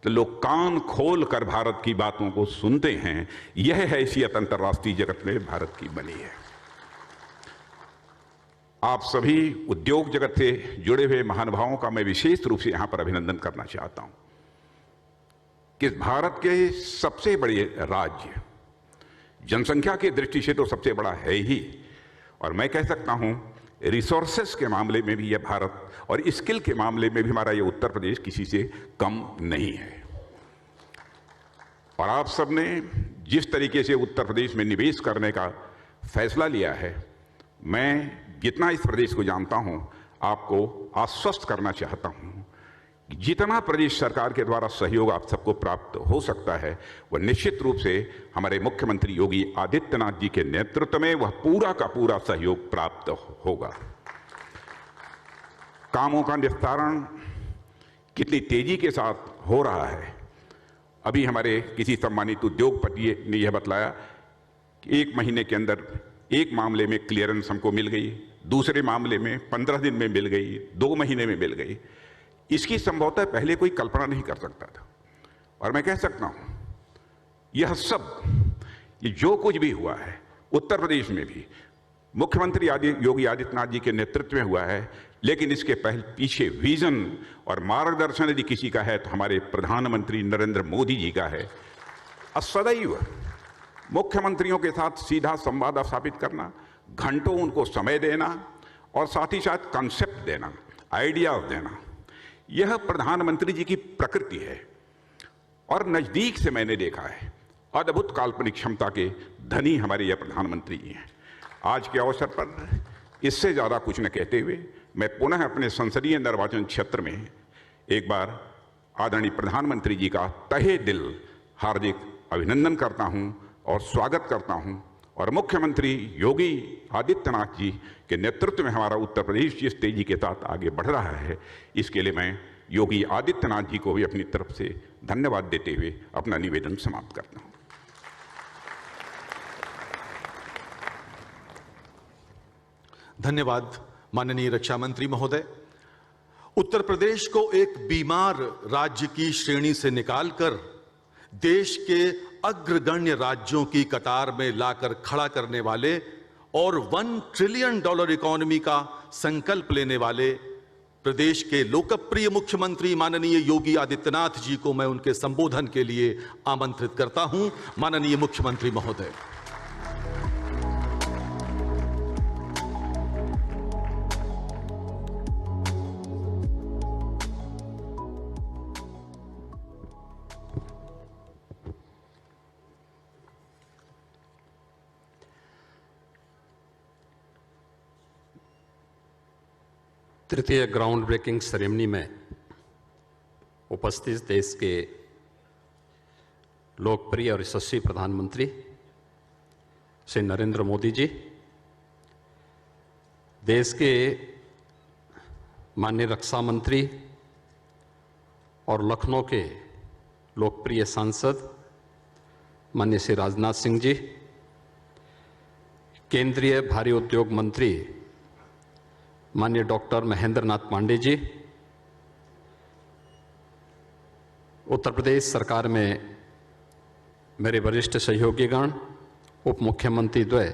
तो लोग कान खोल कर भारत की बातों को सुनते हैं। यह हैसियत अंतर्राष्ट्रीय जगत में भारत की बनी है। आप सभी उद्योग जगत से जुड़े हुए महानुभावों का मैं विशेष रूप से यहां पर अभिनंदन करना चाहता हूं कि भारत के सबसे बड़े राज्य, जनसंख्या की दृष्टि से तो सबसे बड़ा है ही, और मैं कह सकता हूं रिसोर्सेस के मामले में भी यह भारत और स्किल के मामले में भी हमारा यह उत्तर प्रदेश किसी से कम नहीं है। और आप सबने जिस तरीके से उत्तर प्रदेश में निवेश करने का फैसला लिया है, मैं जितना इस प्रदेश को जानता हूं आपको आश्वस्त करना चाहता हूं कि जितना प्रदेश सरकार के द्वारा सहयोग आप सबको प्राप्त हो सकता है वह निश्चित रूप से हमारे मुख्यमंत्री योगी आदित्यनाथ जी के नेतृत्व में वह पूरा का पूरा सहयोग प्राप्त होगा। कामों का निस्तारण कितनी तेजी के साथ हो रहा है। अभी हमारे किसी सम्मानित उद्योगपति ने यह बतलाया कि 1 महीने के अंदर एक मामले में क्लियरेंस हमको मिल गई, दूसरे मामले में 15 दिन में मिल गई, 2 महीने में मिल गई। इसकी संभवतः पहले कोई कल्पना नहीं कर सकता था। और मैं कह सकता हूं यह सब, ये जो कुछ भी हुआ है उत्तर प्रदेश में भी मुख्यमंत्री योगी आदित्यनाथ जी के नेतृत्व में हुआ है, लेकिन इसके पीछे विजन और मार्गदर्शन यदि किसी का है तो हमारे प्रधानमंत्री नरेंद्र मोदी जी का है। और सदैव मुख्यमंत्रियों के साथ सीधा संवाद स्थापित करना, घंटों उनको समय देना और साथ ही साथ कॉन्सेप्ट देना, आइडियाज देना, यह प्रधानमंत्री जी की प्रकृति है। और नजदीक से मैंने देखा है अद्भुत काल्पनिक क्षमता के धनी हमारे यह प्रधानमंत्री जी हैं। आज के अवसर पर इससे ज्यादा कुछ न कहते हुए मैं पुनः अपने संसदीय निर्वाचन क्षेत्र में एक बार आदरणीय प्रधानमंत्री जी का तहे दिल हार्दिक अभिनंदन करता हूं और स्वागत करता हूं और मुख्यमंत्री योगी आदित्यनाथ जी के नेतृत्व में हमारा उत्तर प्रदेश जिस तेजी के साथ आगे बढ़ रहा है, इसके लिए मैं योगी आदित्यनाथ जी को भी अपनी तरफ से धन्यवाद देते हुए अपना निवेदन समाप्त करता हूं। धन्यवाद माननीय रक्षा मंत्री महोदय। उत्तर प्रदेश को एक बीमार राज्य की श्रेणी से निकालकर देश के अग्रगण्य राज्यों की कतार में लाकर खड़ा करने वाले और $1 ट्रिलियन इकोनॉमी का संकल्प लेने वाले प्रदेश के लोकप्रिय मुख्यमंत्री माननीय योगी आदित्यनाथ जी को मैं उनके संबोधन के लिए आमंत्रित करता हूं। माननीय मुख्यमंत्री महोदय। तृतीय ग्राउंड ब्रेकिंग सेरेमनी में उपस्थित देश के लोकप्रिय और यशस्वी प्रधानमंत्री श्री नरेंद्र मोदी जी, देश के माननीय रक्षा मंत्री और लखनऊ के लोकप्रिय सांसद माननीय श्री राजनाथ सिंह जी, केंद्रीय भारी उद्योग मंत्री माननीय डॉक्टर महेंद्र नाथ पांडे जी, उत्तर प्रदेश सरकार में मेरे वरिष्ठ सहयोगीगण, उप मुख्यमंत्री द्वय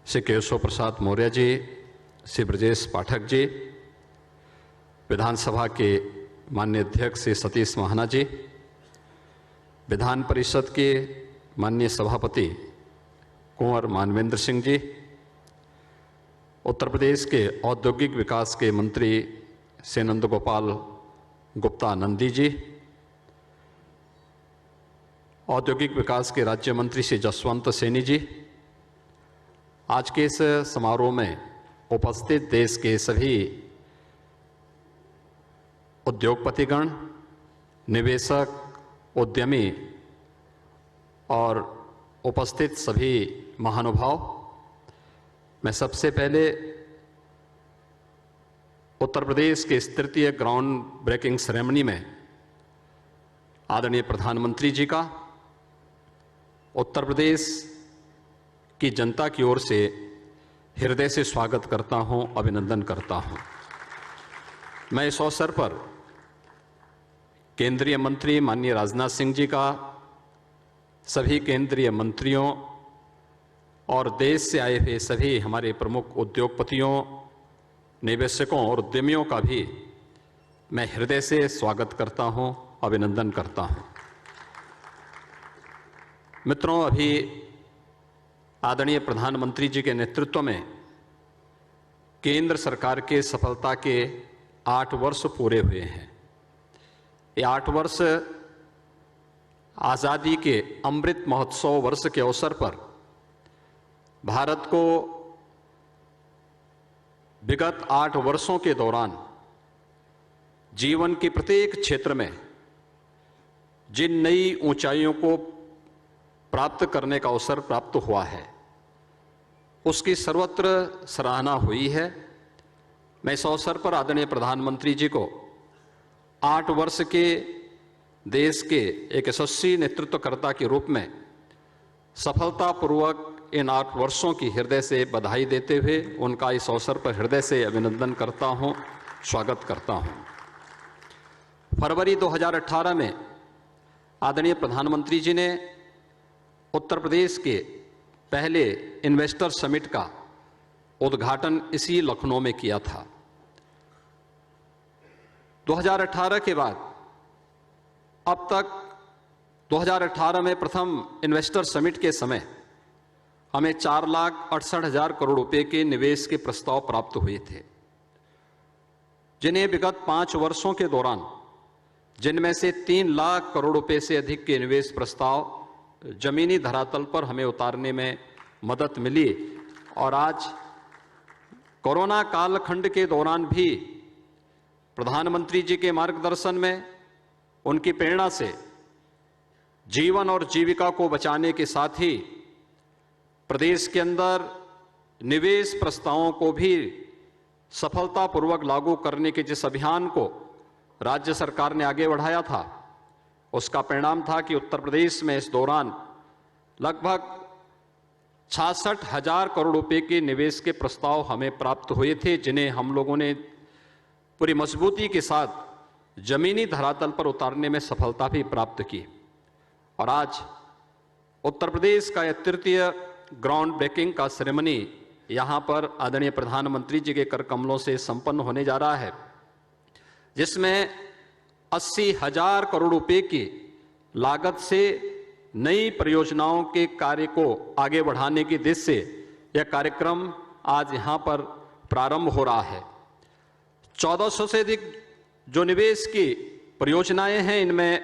श्री केशव प्रसाद मौर्य जी, श्री ब्रजेश पाठक जी, विधानसभा के माननीय अध्यक्ष श्री सतीश महाना जी, विधान परिषद के माननीय सभापति कुंवर मानवेंद्र सिंह जी, उत्तर प्रदेश के औद्योगिक विकास के मंत्री श्री नंद गोपाल गुप्ता नंदी जी, औद्योगिक विकास के राज्य मंत्री श्री जसवंत सैनी जी, आज के इस समारोह में उपस्थित देश के सभी उद्योगपतिगण, निवेशक, उद्यमी और उपस्थित सभी महानुभाव, मैं सबसे पहले उत्तर प्रदेश के इस तृतीय ग्राउंड ब्रेकिंग सेरेमनी में आदरणीय प्रधानमंत्री जी का उत्तर प्रदेश की जनता की ओर से हृदय से स्वागत करता हूं, अभिनंदन करता हूं। मैं इस अवसर पर केंद्रीय मंत्री माननीय राजनाथ सिंह जी का, सभी केंद्रीय मंत्रियों और देश से आए हुए सभी हमारे प्रमुख उद्योगपतियों, निवेशकों और उद्यमियों का भी मैं हृदय से स्वागत करता हूं, अभिनंदन करता हूं। मित्रों, अभी आदरणीय प्रधानमंत्री जी के नेतृत्व में केंद्र सरकार के सफलता के 8 वर्ष पूरे हुए हैं। ये 8 वर्ष आज़ादी के अमृत महोत्सव वर्ष के अवसर पर भारत को विगत 8 वर्षों के दौरान जीवन के प्रत्येक क्षेत्र में जिन नई ऊंचाइयों को प्राप्त करने का अवसर प्राप्त हुआ है, उसकी सर्वत्र सराहना हुई है। मैं इस अवसर पर आदरणीय प्रधानमंत्री जी को 8 वर्ष के देश के एक यशस्वी नेतृत्वकर्ता के रूप में सफलतापूर्वक इन 8 वर्षों की हृदय से बधाई देते हुए उनका इस अवसर पर हृदय से अभिनंदन करता हूं, स्वागत करता हूं। फरवरी 2018 में आदरणीय प्रधानमंत्री जी ने उत्तर प्रदेश के पहले इन्वेस्टर समिट का उद्घाटन इसी लखनऊ में किया था। 2018 के बाद अब तक 2018 में प्रथम इन्वेस्टर समिट के समय हमें 4,68,000 करोड़ रुपए के निवेश के प्रस्ताव प्राप्त हुए थे, जिन्हें विगत 5 वर्षों के दौरान जिनमें से 3 लाख करोड़ रुपए से अधिक के निवेश प्रस्ताव जमीनी धरातल पर हमें उतारने में मदद मिली। और आज कोरोना कालखंड के दौरान भी प्रधानमंत्री जी के मार्गदर्शन में, उनकी प्रेरणा से जीवन और जीविका को बचाने के साथ ही प्रदेश के अंदर निवेश प्रस्तावों को भी सफलतापूर्वक लागू करने के जिस अभियान को राज्य सरकार ने आगे बढ़ाया था, उसका परिणाम था कि उत्तर प्रदेश में इस दौरान लगभग 66,000 करोड़ रुपए के निवेश के प्रस्ताव हमें प्राप्त हुए थे, जिन्हें हम लोगों ने पूरी मजबूती के साथ जमीनी धरातल पर उतारने में सफलता भी प्राप्त की। और आज उत्तर प्रदेश का यह तृतीय ग्राउंड ब्रेकिंग का सेरेमनी यहाँ पर आदरणीय प्रधानमंत्री जी के कर कमलों से संपन्न होने जा रहा है, जिसमें 80,000 करोड़ रुपए की लागत से नई परियोजनाओं के कार्य को आगे बढ़ाने की दिशा से यह कार्यक्रम आज यहाँ पर प्रारंभ हो रहा है। 1400 से अधिक जो निवेश की परियोजनाएं हैं, इनमें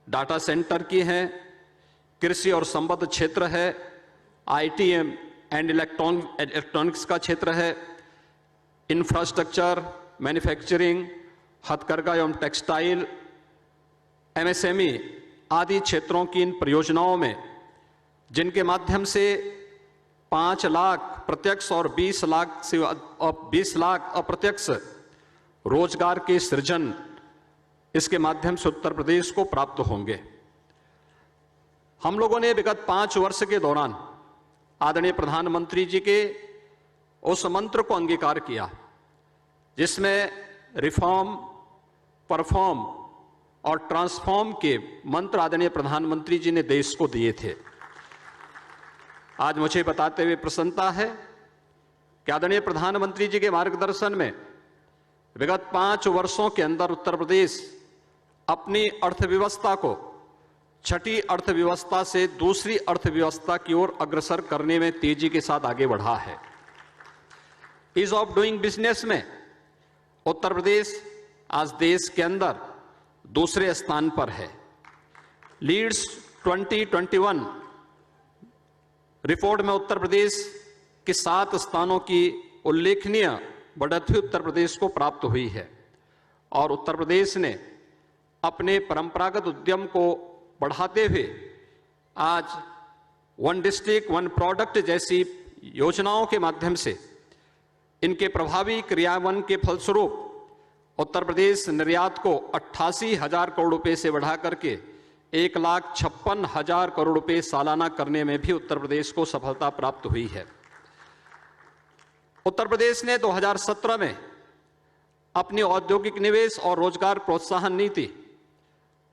डाटा सेंटर की हैं, कृषि और संबद्ध क्षेत्र है, आईटी एंड इलेक्ट्रॉनिक्स का क्षेत्र है, इंफ्रास्ट्रक्चर, मैन्युफैक्चरिंग, हथकरघा एवं टेक्सटाइल, एमएसएमई आदि क्षेत्रों की इन परियोजनाओं में, जिनके माध्यम से 5 लाख प्रत्यक्ष और 20 लाख अप्रत्यक्ष रोजगार के सृजन इसके माध्यम से उत्तर प्रदेश को प्राप्त होंगे। हम लोगों ने विगत 5 वर्ष के दौरान आदरणीय प्रधानमंत्री जी के उस मंत्र को अंगीकार किया जिसमें रिफॉर्म, परफॉर्म और ट्रांसफॉर्म के मंत्र आदरणीय प्रधानमंत्री जी ने देश को दिए थे। आज मुझे बताते हुए प्रसन्नता है कि आदरणीय प्रधानमंत्री जी के मार्गदर्शन में विगत 5 वर्षों के अंदर उत्तर प्रदेश अपनी अर्थव्यवस्था को छठी अर्थव्यवस्था से दूसरी अर्थव्यवस्था की ओर अग्रसर करने में तेजी के साथ आगे बढ़ा है। ईज ऑफ डूइंग बिजनेस में उत्तर प्रदेश आज देश के अंदर दूसरे स्थान पर है। लीड्स 2021 रिपोर्ट में उत्तर प्रदेश के 7 स्थानों की उल्लेखनीय बढ़ोतरी उत्तर प्रदेश को प्राप्त हुई है और उत्तर प्रदेश ने अपने परंपरागत उद्यम को बढ़ाते हुए आज वन डिस्ट्रिक्ट वन प्रोडक्ट जैसी योजनाओं के माध्यम से इनके प्रभावी क्रियान्वयन के फलस्वरूप उत्तर प्रदेश निर्यात को 88,000 करोड़ रुपए से बढ़ा करके 1,56,000 करोड़ रुपए सालाना करने में भी उत्तर प्रदेश को सफलता प्राप्त हुई है। उत्तर प्रदेश ने 2017 में अपनी औद्योगिक निवेश और रोजगार प्रोत्साहन नीति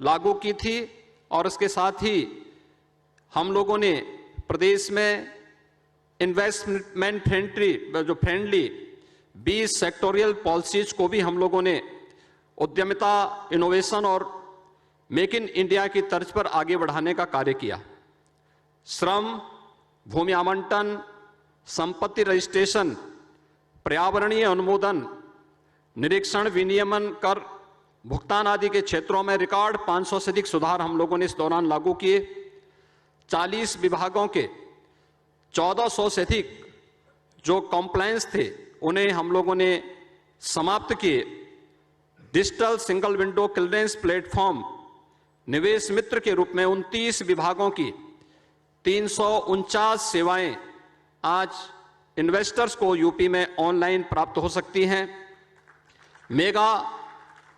लागू की थी और इसके साथ ही हम लोगों ने प्रदेश में इन्वेस्टमेंट फ्रेंडली 20 सेक्टोरियल पॉलिसीज को भी हम लोगों ने उद्यमिता, इनोवेशन और मेक इन इंडिया की तर्ज पर आगे बढ़ाने का कार्य किया। श्रम, भूमि आवंटन, संपत्ति रजिस्ट्रेशन, पर्यावरणीय अनुमोदन, निरीक्षण, विनियमन, कर भुगतान आदि के क्षेत्रों में रिकॉर्ड 500 से अधिक सुधार हम लोगों ने इस दौरान लागू किए। 40 विभागों के 1400 से अधिक जो कॉम्प्लायंस थे उन्हें हम लोगों ने समाप्त किए। Digital single window clearance platform निवेश मित्र के रूप में 29 विभागों की 349 सेवाएं आज इन्वेस्टर्स को यूपी में ऑनलाइन प्राप्त हो सकती हैं। मेगा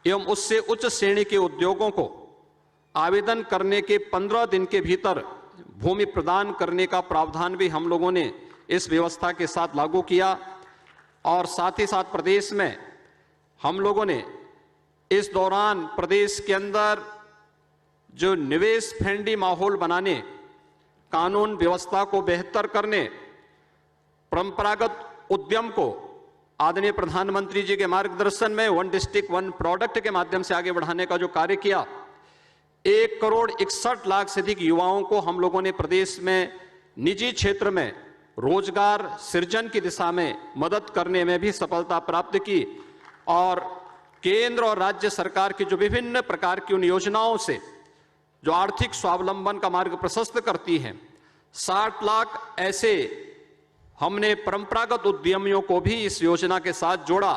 एवं उससे उच्च श्रेणी के उद्योगों को आवेदन करने के 15 दिन के भीतर भूमि प्रदान करने का प्रावधान भी हम लोगों ने इस व्यवस्था के साथ लागू किया और साथ ही साथ प्रदेश में हम लोगों ने इस दौरान प्रदेश के अंदर जो निवेश फ्रेंडली माहौल बनाने, कानून व्यवस्था को बेहतर करने, परंपरागत उद्यम को आदरणीय प्रधानमंत्री जी के मार्गदर्शन में वन डिस्ट्रिक्ट वन प्रोडक्ट के माध्यम से आगे बढ़ाने का जो कार्य किया, 1,61,00,000 से अधिक युवाओं को हम लोगों ने प्रदेश में निजी क्षेत्र में रोजगार सृजन की दिशा में मदद करने में भी सफलता प्राप्त की और केंद्र और राज्य सरकार की जो विभिन्न प्रकार की उन योजनाओं से जो आर्थिक स्वावलंबन का मार्ग प्रशस्त करती हैं, 60 लाख ऐसे हमने परंपरागत उद्यमियों को भी इस योजना के साथ जोड़ा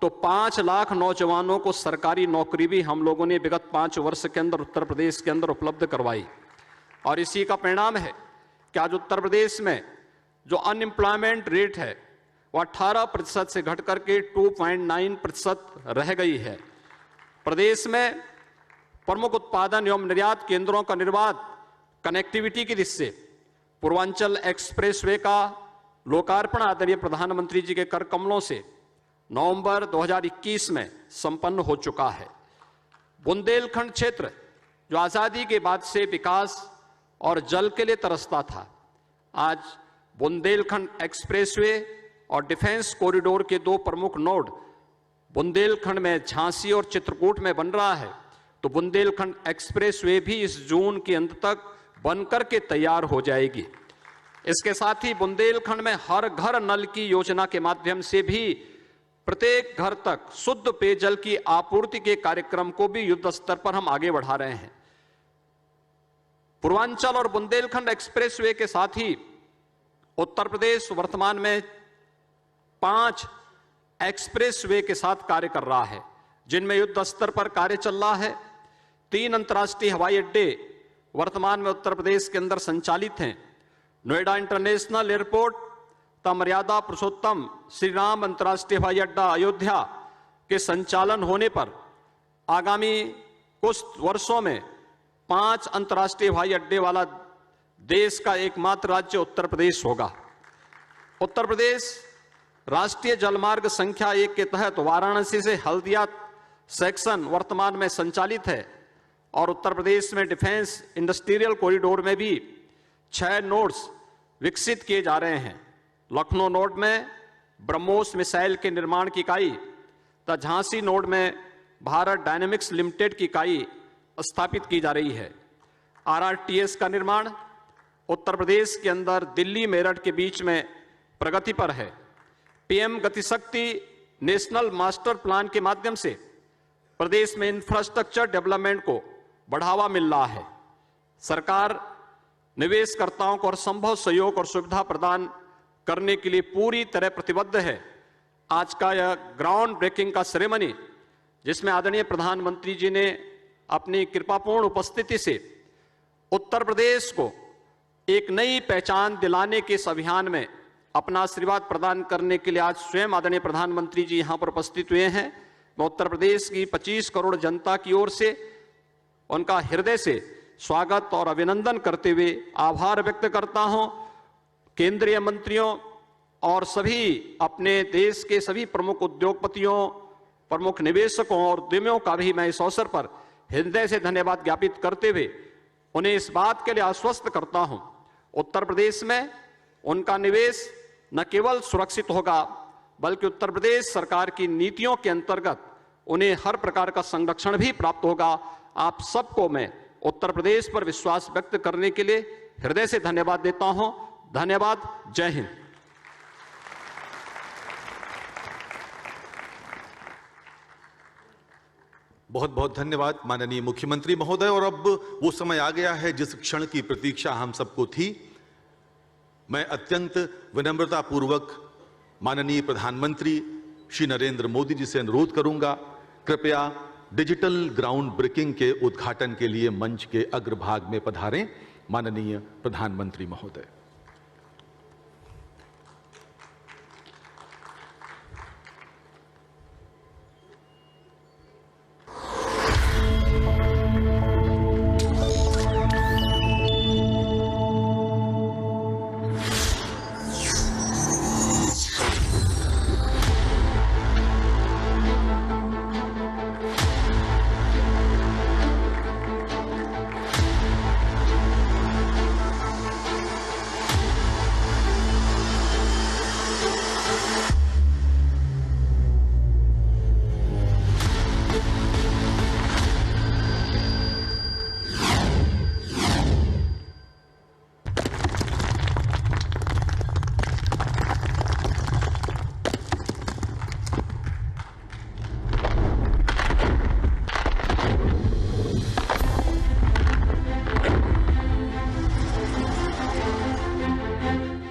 तो 5 लाख नौजवानों को सरकारी नौकरी भी हम लोगों ने विगत 5 वर्ष के अंदर उत्तर प्रदेश के अंदर उपलब्ध करवाई। और इसी का परिणाम है कि आज उत्तर प्रदेश में जो अनएम्प्लॉयमेंट रेट है वह 18% से घट करके 2.9% रह गई है। प्रदेश में प्रमुख उत्पादन एवं निर्यात केंद्रों का निर्माण कनेक्टिविटी की दृष्टि से पूर्वांचल एक्सप्रेसवे का लोकार्पण आदरणीय प्रधानमंत्री जी के कर कमलों से नवंबर 2021 में संपन्न हो चुका है। बुंदेलखंड क्षेत्र जो आजादी के बाद से विकास और जल के लिए तरसता था, आज बुंदेलखंड एक्सप्रेसवे और डिफेंस कॉरिडोर के दो प्रमुख नोड बुंदेलखंड में झांसी और चित्रकूट में बन रहा है, तो बुंदेलखंड एक्सप्रेसवे भी इस जून के अंत तक बनकर के तैयार हो जाएगी। इसके साथ ही बुंदेलखंड में हर घर नल की योजना के माध्यम से भी प्रत्येक घर तक शुद्ध पेयजल की आपूर्ति के कार्यक्रम को भी युद्ध स्तर पर हम आगे बढ़ा रहे हैं। पूर्वांचल और बुंदेलखंड एक्सप्रेसवे के साथ ही उत्तर प्रदेश वर्तमान में 5 एक्सप्रेसवे के साथ कार्य कर रहा है, जिनमें युद्ध स्तर पर कार्य चल रहा है। 3 अंतर्राष्ट्रीय हवाई अड्डे वर्तमान में उत्तर प्रदेश के अंदर संचालित हैं। नोएडा इंटरनेशनल एयरपोर्ट तथा मर्यादा पुरुषोत्तम श्री राम अंतर्राष्ट्रीय हवाई अड्डा अयोध्या के संचालन होने पर आगामी कुछ वर्षों में 5 अंतर्राष्ट्रीय हवाई अड्डे वाला देश का एकमात्र राज्य उत्तर प्रदेश होगा। उत्तर प्रदेश राष्ट्रीय जलमार्ग संख्या 1 के तहत वाराणसी से हल्दिया सेक्शन वर्तमान में संचालित है और उत्तर प्रदेश में डिफेंस इंडस्ट्रियल कॉरिडोर में भी 6 नोड्स विकसित किए जा रहे हैं। लखनऊ नोड में ब्रह्मोस मिसाइल के निर्माण की इकाई तथा झांसी नोड में भारत डायनेमिक्स लिमिटेड की इकाई स्थापित की जा रही है। RRTS का निर्माण उत्तर प्रदेश के अंदर दिल्ली मेरठ के बीच में प्रगति पर है। PM Gati Shakti national master plan के माध्यम से प्रदेश में इंफ्रास्ट्रक्चर डेवलपमेंट को बढ़ावा मिल रहा है। सरकार निवेशकर्ताओं को हर संभव सहयोग और सुविधा प्रदान करने के लिए पूरी तरह प्रतिबद्ध है। आज का यह ग्राउंड ब्रेकिंग का सेरेमनी, जिसमें आदरणीय प्रधानमंत्री जी ने अपनी कृपापूर्ण उपस्थिति से उत्तर प्रदेश को एक नई पहचान दिलाने के इस अभियान में अपना आशीर्वाद प्रदान करने के लिए आज स्वयं आदरणीय प्रधानमंत्री जी यहां पर उपस्थित हुए हैं। मैं उत्तर प्रदेश की 25 करोड़ जनता की ओर से उनका हृदय से स्वागत और अभिनंदन करते हुए आभार व्यक्त करता हूं। केंद्रीय मंत्रियों और सभी अपने देश के सभी प्रमुख उद्योगपतियों, प्रमुख निवेशकों और उद्यमियों का भी मैं इस अवसर पर हृदय से धन्यवाद ज्ञापित करते हुए उन्हें इस बात के लिए आश्वस्त करता हूं, उत्तर प्रदेश में उनका निवेश न केवल सुरक्षित होगा बल्कि उत्तर प्रदेश सरकार की नीतियों के अंतर्गत उन्हें हर प्रकार का संरक्षण भी प्राप्त होगा। आप सबको मैं उत्तर प्रदेश पर विश्वास व्यक्त करने के लिए हृदय से धन्यवाद देता हूं। धन्यवाद। जय हिंद। बहुत बहुत धन्यवाद माननीय मुख्यमंत्री महोदय। और अब वो समय आ गया है जिस क्षण की प्रतीक्षा हम सबको थी। मैं अत्यंत विनम्रता पूर्वक माननीय प्रधानमंत्री श्री नरेंद्र मोदी जी से अनुरोध करूंगा, कृपया डिजिटल ग्राउंड ब्रेकिंग के उद्घाटन के लिए मंच के अग्रभाग में पधारें। माननीय प्रधानमंत्री महोदय।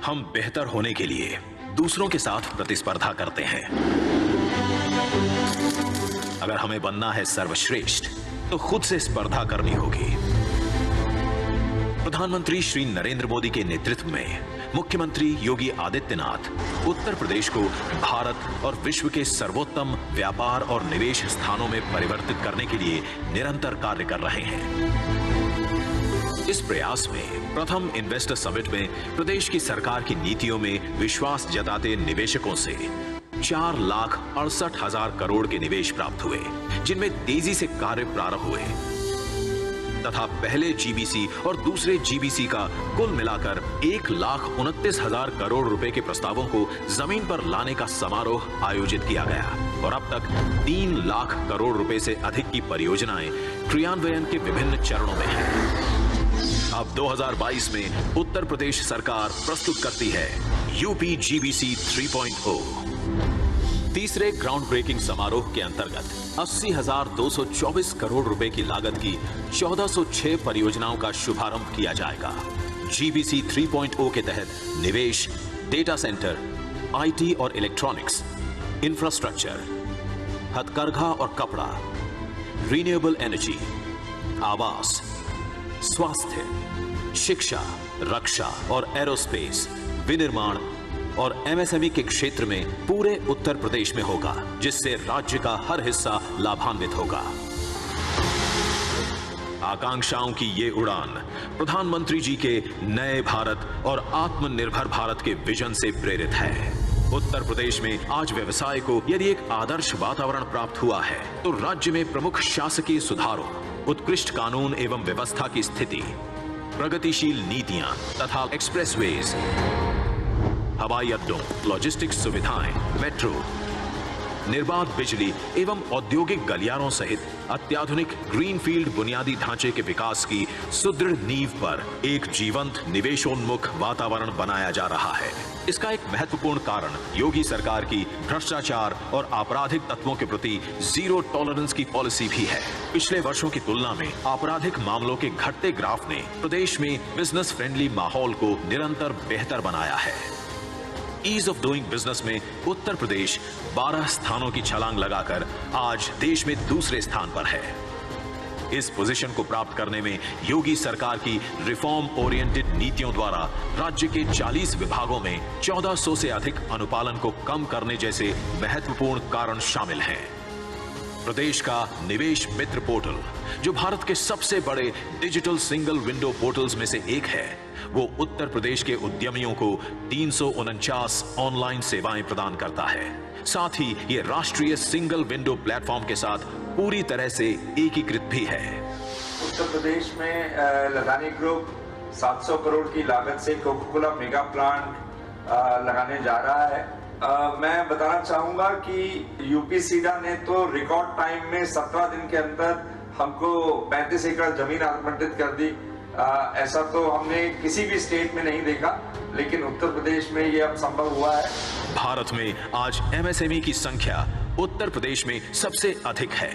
हम बेहतर होने के लिए दूसरों के साथ प्रतिस्पर्धा करते हैं। अगर हमें बनना है सर्वश्रेष्ठ तो खुद से स्पर्धा करनी होगी। प्रधानमंत्री श्री नरेंद्र मोदी के नेतृत्व में मुख्यमंत्री योगी आदित्यनाथ उत्तर प्रदेश को भारत और विश्व के सर्वोत्तम व्यापार और निवेश स्थानों में परिवर्तित करने के लिए निरंतर कार्य कर रहे हैं। इस प्रयास में प्रथम इन्वेस्टर समिट में प्रदेश की सरकार की नीतियों में विश्वास जताते निवेशकों से 4,68,000 करोड़ के निवेश प्राप्त हुए, जिनमें तेजी से कार्य प्रारंभ हुए तथा पहले जीबीसी और दूसरे जीबीसी का कुल मिलाकर 1,29,000 करोड़ रुपए के प्रस्तावों को जमीन पर लाने का समारोह आयोजित किया गया और अब तक 3 लाख करोड़ रुपए से अधिक की परियोजनाएं क्रियान्वयन के विभिन्न चरणों में हैं। अब 2022 में उत्तर प्रदेश सरकार प्रस्तुत करती है यूपी जीबीसी 3.0। तीसरे ग्राउंड ब्रेकिंग समारोह के अंतर्गत 80,224 करोड़ रुपए की लागत की 1406 परियोजनाओं का शुभारंभ किया जाएगा। जीबीसी 3.0 के तहत निवेश, डेटा सेंटर, आईटी और इलेक्ट्रॉनिक्स, इंफ्रास्ट्रक्चर, हथकरघा और कपड़ा, रिन्यूएबल एनर्जी, आवास, स्वास्थ्य, शिक्षा, रक्षा और एरोस्पेस, विनिर्माण और एमएसएमई के क्षेत्र में पूरे उत्तर प्रदेश में होगा, जिससे राज्य का हर हिस्सा लाभान्वित होगा। आकांक्षाओं की ये उड़ान प्रधानमंत्री जी के नए भारत और आत्मनिर्भर भारत के विजन से प्रेरित है। उत्तर प्रदेश में आज व्यवसाय को यदि एक आदर्श वातावरण प्राप्त हुआ है, तो राज्य में प्रमुख शासकीय सुधारों, उत्कृष्ट कानून एवं व्यवस्था की स्थिति, प्रगतिशील नीतियां तथा एक्सप्रेसवेज, हवाई अड्डों, लॉजिस्टिक्स सुविधाएं, मेट्रो, निर्बाध बिजली एवं औद्योगिक गलियारों सहित अत्याधुनिक ग्रीनफील्ड बुनियादी ढांचे के विकास की सुदृढ़ नींव पर एक जीवंत निवेशोन्मुख वातावरण बनाया जा रहा है। इसका एक महत्वपूर्ण कारण योगी सरकार की भ्रष्टाचार और आपराधिक तत्वों के प्रति जीरो टॉलरेंस की पॉलिसी भी है। पिछले वर्षों की तुलना में आपराधिक मामलों के घटते ग्राफ ने प्रदेश में बिजनेस फ्रेंडली माहौल को निरंतर बेहतर बनाया है। ईज ऑफ डूइंग बिजनेस में उत्तर प्रदेश 12 स्थानों की छलांग लगाकर आज देश में दूसरे स्थान पर है। इस पोजीशन को प्राप्त करने में योगी सरकार की रिफॉर्म ओरिएंटेड नीतियों द्वारा राज्य के 40 विभागों में 1400 से अधिक अनुपालन को कम करने जैसे महत्वपूर्ण कारण शामिल हैं। प्रदेश का निवेश मित्र पोर्टल, जो भारत के सबसे बड़े डिजिटल सिंगल विंडो पोर्टल्स में से एक है, वो उत्तर प्रदेश के उद्यमियों को 349 ऑनलाइन सेवाएं प्रदान करता है। साथ ही ये राष्ट्रीय सिंगल विंडो प्लेटफॉर्म के साथ पूरी तरह से एकीकृत भी है। उत्तर प्रदेश में लदानी ग्रुप 700 करोड़ की लागत से कोका कोला मेगा प्लांट लगाने जा रहा है। मैं बताना चाहूंगा कि यूपी सीडा ने तो रिकॉर्ड टाइम में 17 दिन के अंदर हमको 35 एकड़ जमीन आवंटित कर दी। ऐसा तो हमने किसी भी स्टेट में नहीं देखा, लेकिन उत्तर प्रदेश में ये अब संभव हुआ है। भारत में आज एमएसएमई की संख्या उत्तर प्रदेश में सबसे अधिक है।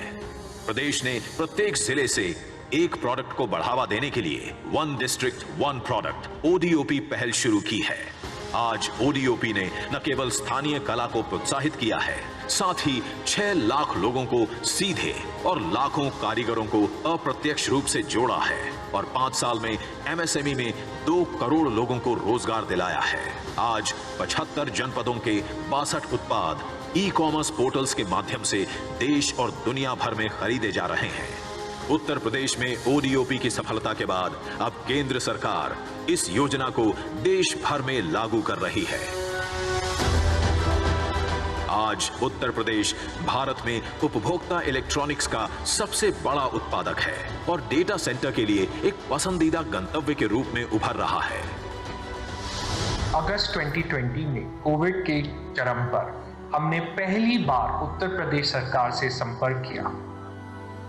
प्रदेश ने प्रत्येक जिले से एक प्रोडक्ट को बढ़ावा देने के लिए one district one product ODOP पहल शुरू की है। आज ओडीओपी ने न केवल स्थानीय कला को प्रोत्साहित किया है, साथ ही 6 लाख लोगों को सीधे और लाखों कारीगरों को अप्रत्यक्ष रूप से जोड़ा है और 5 साल में एमएसएमई में 2 करोड़ लोगों को रोजगार दिलाया है। आज 75 जनपदों के 62 उत्पाद ई कॉमर्स पोर्टल्स के माध्यम से देश और दुनिया भर में खरीदे जा रहे हैं। उत्तर प्रदेश में ओडीओपी की सफलता के बाद अब केंद्र सरकार इस योजना को देश भर में लागू कर रही है। आज उत्तर प्रदेश भारत में उपभोक्ता इलेक्ट्रॉनिक्स का सबसे बड़ा उत्पादक है और डेटा सेंटर के लिए एक पसंदीदा गंतव्य के रूप में उभर रहा है। अगस्त 2020 में कोविड के चरम पर हमने पहली बार उत्तर प्रदेश सरकार से संपर्क किया।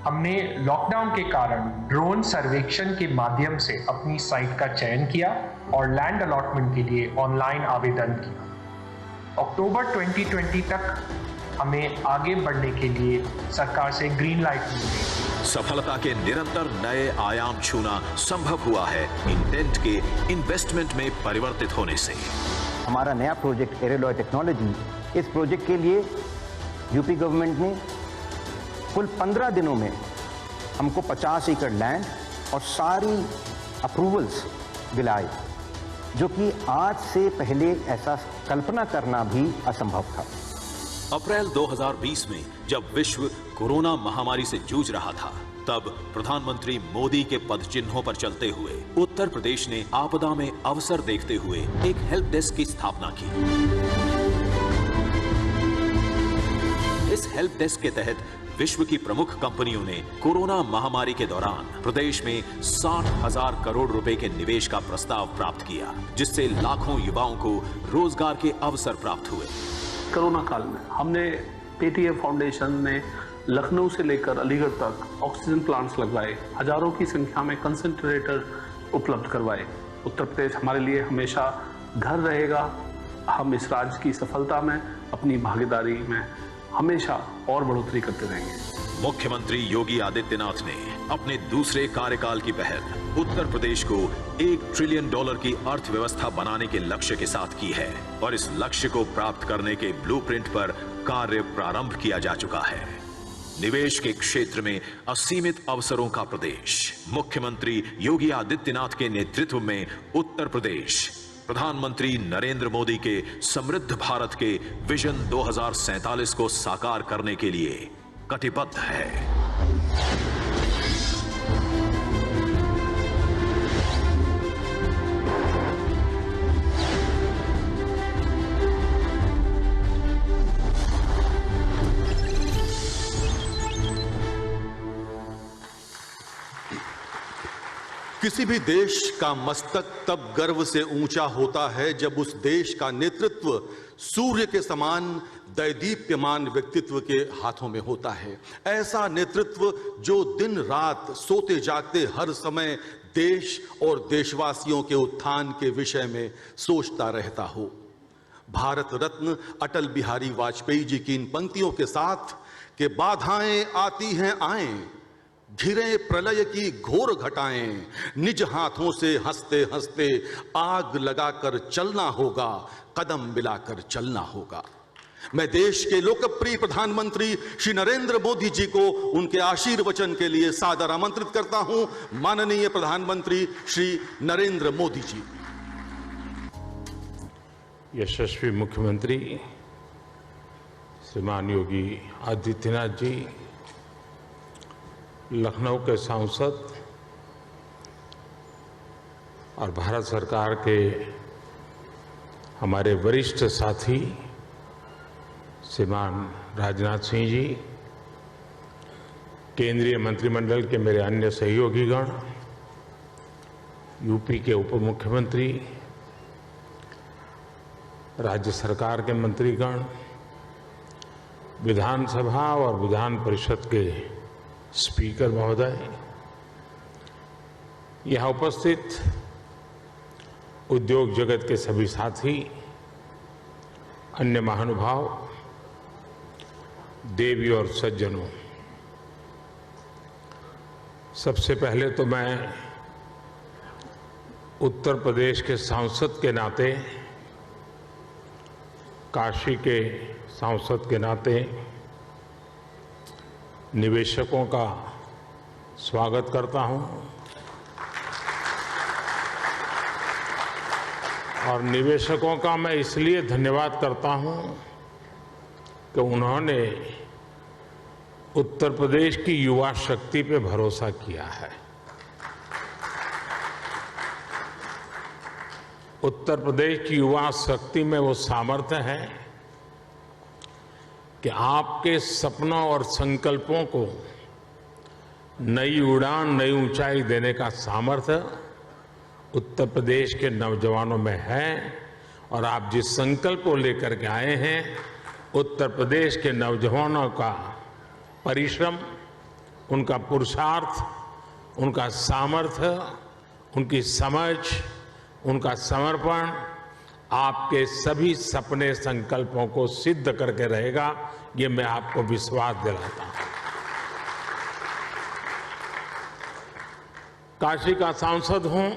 हमने लॉकडाउन के कारण ड्रोन सर्वेक्षण के माध्यम से अपनी साइट का चयन किया और लैंड अलॉटमेंट के लिए ऑनलाइन आवेदन किया। अक्टूबर 2020 तक हमें आगे बढ़ने के लिए सरकार से ग्रीन लाइट मिल गई। सफलता के निरंतर नए आयाम छूना संभव हुआ है इंटेंट के इन्वेस्टमेंट में परिवर्तित होने से। हमारा नया प्रोजेक्ट एरेलॉय टेक्नोलॉजी, इस प्रोजेक्ट के लिए यूपी गवर्नमेंट ने कुल 15 दिनों में हमको 50 एकड़ लैंड और सारी अप्रूवल्स दिलाए जो कि आज से पहले ऐसा कल्पना करना भी असंभव था। अप्रैल 2020 में जब विश्व कोरोना महामारी से जूझ रहा था, तब प्रधानमंत्री मोदी के पद चिन्हों पर चलते हुए उत्तर प्रदेश ने आपदा में अवसर देखते हुए एक हेल्प डेस्क की स्थापना की। इस हेल्प डेस्क के तहत विश्व की प्रमुख कंपनियों ने कोरोना महामारी के दौरान प्रदेश में 60,000 करोड़ रुपए के निवेश का प्रस्ताव प्राप्त किया, जिससे लाखों युवाओं को रोजगार के अवसर प्राप्त हुए। कोरोना काल में हमने पेटीएम फाउंडेशन ने लखनऊ से लेकर अलीगढ़ तक ऑक्सीजन प्लांट्स लगवाए, हजारों की संख्या में कंसंट्रेटर उपलब्ध करवाए। उत्तर प्रदेश हमारे लिए हमेशा घर रहेगा। हम इस राज्य की सफलता में अपनी भागीदारी में हमेशा और बढ़ोतरी करते रहेंगे। मुख्यमंत्री योगी आदित्यनाथ ने अपने दूसरे कार्यकाल की पहल उत्तर प्रदेश को $1 ट्रिलियन की अर्थव्यवस्था बनाने के लक्ष्य के साथ की है और इस लक्ष्य को प्राप्त करने के ब्लूप्रिंट पर कार्य प्रारंभ किया जा चुका है। निवेश के क्षेत्र में असीमित अवसरों का प्रदेश। मुख्यमंत्री योगी आदित्यनाथ के नेतृत्व में उत्तर प्रदेश प्रधानमंत्री नरेंद्र मोदी के समृद्ध भारत के विजन 2047 को साकार करने के लिए कटिबद्ध है। किसी भी देश का मस्तक तब गर्व से ऊंचा होता है जब उस देश का नेतृत्व सूर्य के समान दैदीप्यमान व्यक्तित्व के हाथों में होता है। ऐसा नेतृत्व जो दिन रात सोते जागते हर समय देश और देशवासियों के उत्थान के विषय में सोचता रहता हो। भारत रत्न अटल बिहारी वाजपेयी जी की इन पंक्तियों के साथ कि बाधाएं आती हैं आएं, घिरे प्रलय की घोर घटाएं, निज हाथों से हंसते हंसते आग लगाकर चलना होगा, कदम मिलाकर चलना होगा। मैं देश के लोकप्रिय प्रधानमंत्री श्री नरेंद्र मोदी जी को उनके आशीर्वचन के लिए सादर आमंत्रित करता हूं। माननीय प्रधानमंत्री श्री नरेंद्र मोदी जी। यशस्वी मुख्यमंत्री श्रीमान योगी आदित्यनाथ जी, लखनऊ के सांसद और भारत सरकार के हमारे वरिष्ठ साथी श्रीमान राजनाथ सिंह जी, केंद्रीय मंत्रिमंडल के मेरे अन्य सहयोगीगण, यूपी के उप मुख्यमंत्री, राज्य सरकार के मंत्रीगण, विधानसभा और विधान परिषद के स्पीकर महोदय, यहाँ उपस्थित उद्योग जगत के सभी साथी, अन्य महानुभाव, देवी और सज्जनों, सबसे पहले तो मैं उत्तर प्रदेश के सांसद के नाते, काशी के सांसद के नाते निवेशकों का स्वागत करता हूं और निवेशकों का मैं इसलिए धन्यवाद करता हूं कि उन्होंने उत्तर प्रदेश की युवा शक्ति पे भरोसा किया है। उत्तर प्रदेश की युवा शक्ति में वो सामर्थ्य है कि आपके सपनों और संकल्पों को नई उड़ान, नई ऊंचाई देने का सामर्थ्य उत्तर प्रदेश के नौजवानों में है और आप जिस संकल्प को लेकर के आए हैं, उत्तर प्रदेश के नौजवानों का परिश्रम, उनका पुरुषार्थ, उनका सामर्थ्य, उनकी समझ, उनका समर्पण आपके सभी सपने संकल्पों को सिद्ध करके रहेगा, ये मैं आपको विश्वास दिलाता हूं। काशी का सांसद हूं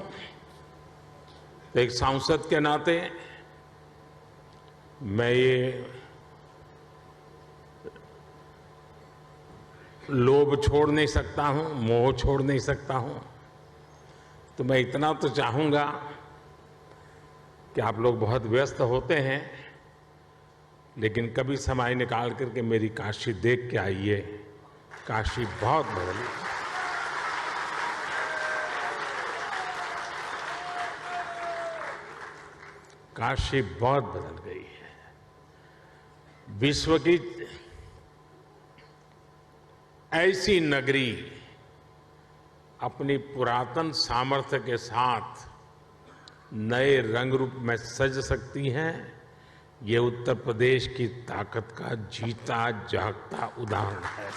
तो एक सांसद के नाते मैं ये लोभ छोड़ नहीं सकता हूं, मोह छोड़ नहीं सकता हूं, तो मैं इतना तो चाहूंगा कि आप लोग बहुत व्यस्त होते हैं, लेकिन कभी समय निकाल करके मेरी काशी देख के आइए। काशी बहुत बदली। काशी बहुत बदल गई है। विश्व की ऐसी नगरी अपनी पुरातन सामर्थ्य के साथ नए रंग रूप में सज सकती हैं, ये उत्तर प्रदेश की ताकत का जीता जागता उदाहरण है।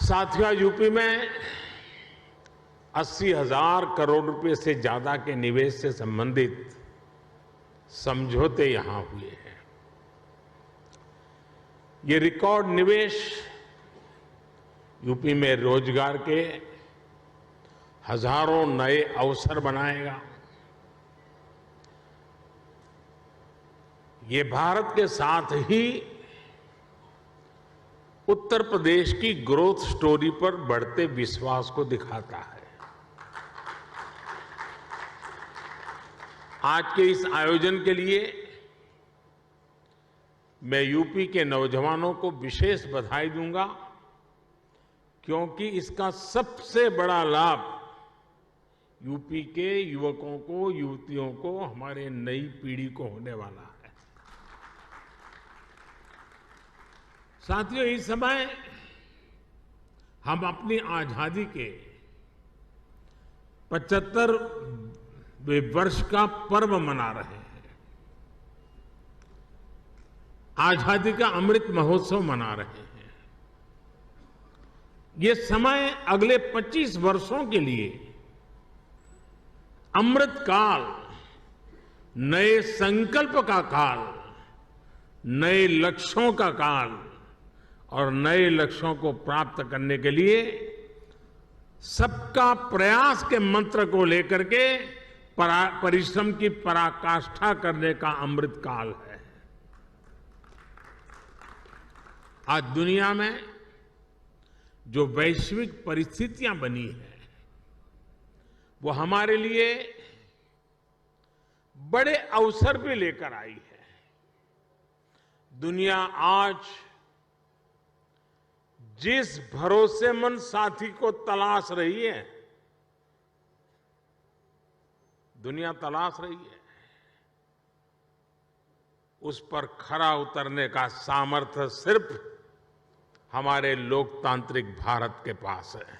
साथियों, यूपी में 80,000 करोड़ रुपए से ज्यादा के निवेश से संबंधित समझौते यहां हुए हैं। ये रिकॉर्ड निवेश यूपी में रोजगार के हजारों नए अवसर बनाएगा। ये भारत के साथ ही उत्तर प्रदेश की ग्रोथ स्टोरी पर बढ़ते विश्वास को दिखाता है। आज के इस आयोजन के लिए मैं यूपी के नौजवानों को विशेष बधाई दूंगा, क्योंकि इसका सबसे बड़ा लाभ यूपी के युवकों को, युवतियों को, हमारे नई पीढ़ी को होने वाला है। साथियों, इस समय हम अपनी आजादी के 75वें वर्ष का पर्व मना रहे हैं। आजादी का अमृत महोत्सव मना रहे हैं। ये समय अगले 25 वर्षों के लिए अमृत काल, नए संकल्प का काल, नए लक्ष्यों का काल और नए लक्ष्यों को प्राप्त करने के लिए सबका प्रयास के मंत्र को लेकर के परिश्रम की पराकाष्ठा करने का अमृत काल है। आज दुनिया में जो वैश्विक परिस्थितियां बनी हैं, वो हमारे लिए बड़े अवसर भी लेकर आई है। दुनिया आज जिस भरोसेमंद साथी को तलाश रही है, दुनिया तलाश रही है, उस पर खरा उतरने का सामर्थ्य सिर्फ हमारे लोकतांत्रिक भारत के पास है।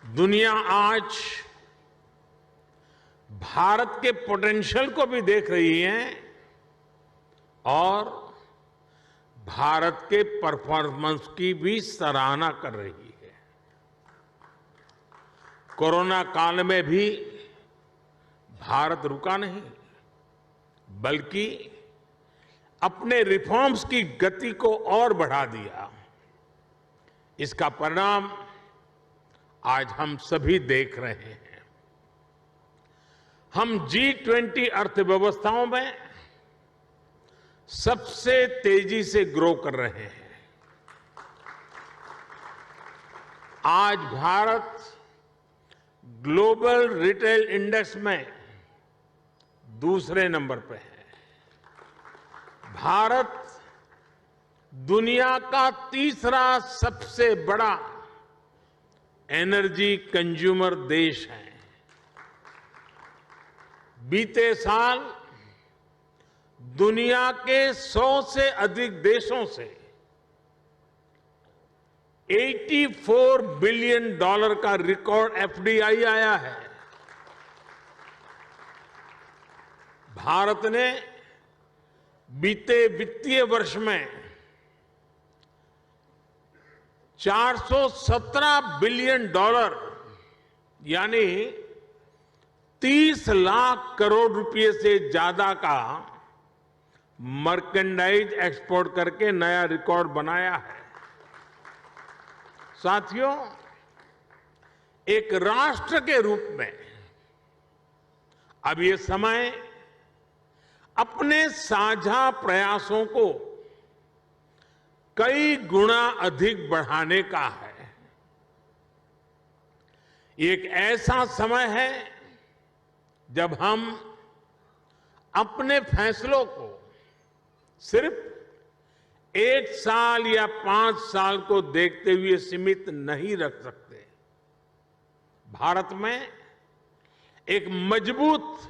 दुनिया आज भारत के पोटेंशियल को भी देख रही है और भारत के परफॉर्मेंस की भी सराहना कर रही है। कोरोना काल में भी भारत रुका नहीं, बल्कि अपने रिफॉर्म्स की गति को और बढ़ा दिया। इसका परिणाम आज हम सभी देख रहे हैं। हम G20 अर्थव्यवस्थाओं में सबसे तेजी से ग्रो कर रहे हैं। आज भारत ग्लोबल रिटेल इंडेक्स में दूसरे नंबर पे है। भारत दुनिया का तीसरा सबसे बड़ा एनर्जी कंज्यूमर देश है। बीते साल दुनिया के 100 से अधिक देशों से $84 बिलियन का रिकॉर्ड एफडीआई आया है। भारत ने बीते वित्तीय वर्ष में $417 बिलियन यानी 30 लाख करोड़ रुपए से ज्यादा का मर्केंडाइज एक्सपोर्ट करके नया रिकॉर्ड बनाया है। साथियों, एक राष्ट्र के रूप में अब ये समय अपने साझा प्रयासों को कई गुना अधिक बढ़ाने का है। एक ऐसा समय है जब हम अपने फैसलों को सिर्फ 1 साल या 5 साल को देखते हुए सीमित नहीं रख सकते। भारत में एक मजबूत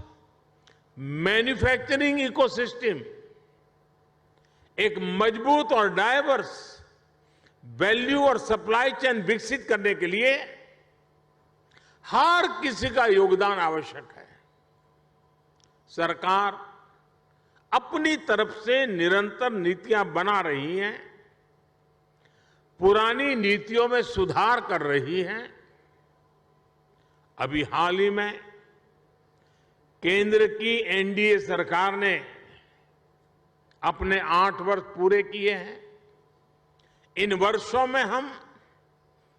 मैन्युफैक्चरिंग इकोसिस्टम, एक मजबूत और डाइवर्स वैल्यू और सप्लाई चेन विकसित करने के लिए हर किसी का योगदान आवश्यक है। सरकार अपनी तरफ से निरंतर नीतियां बना रही हैं, पुरानी नीतियों में सुधार कर रही हैं। अभी हाल ही में केंद्र की एनडीए सरकार ने अपने 8 वर्ष पूरे किए हैं। इन वर्षों में हम,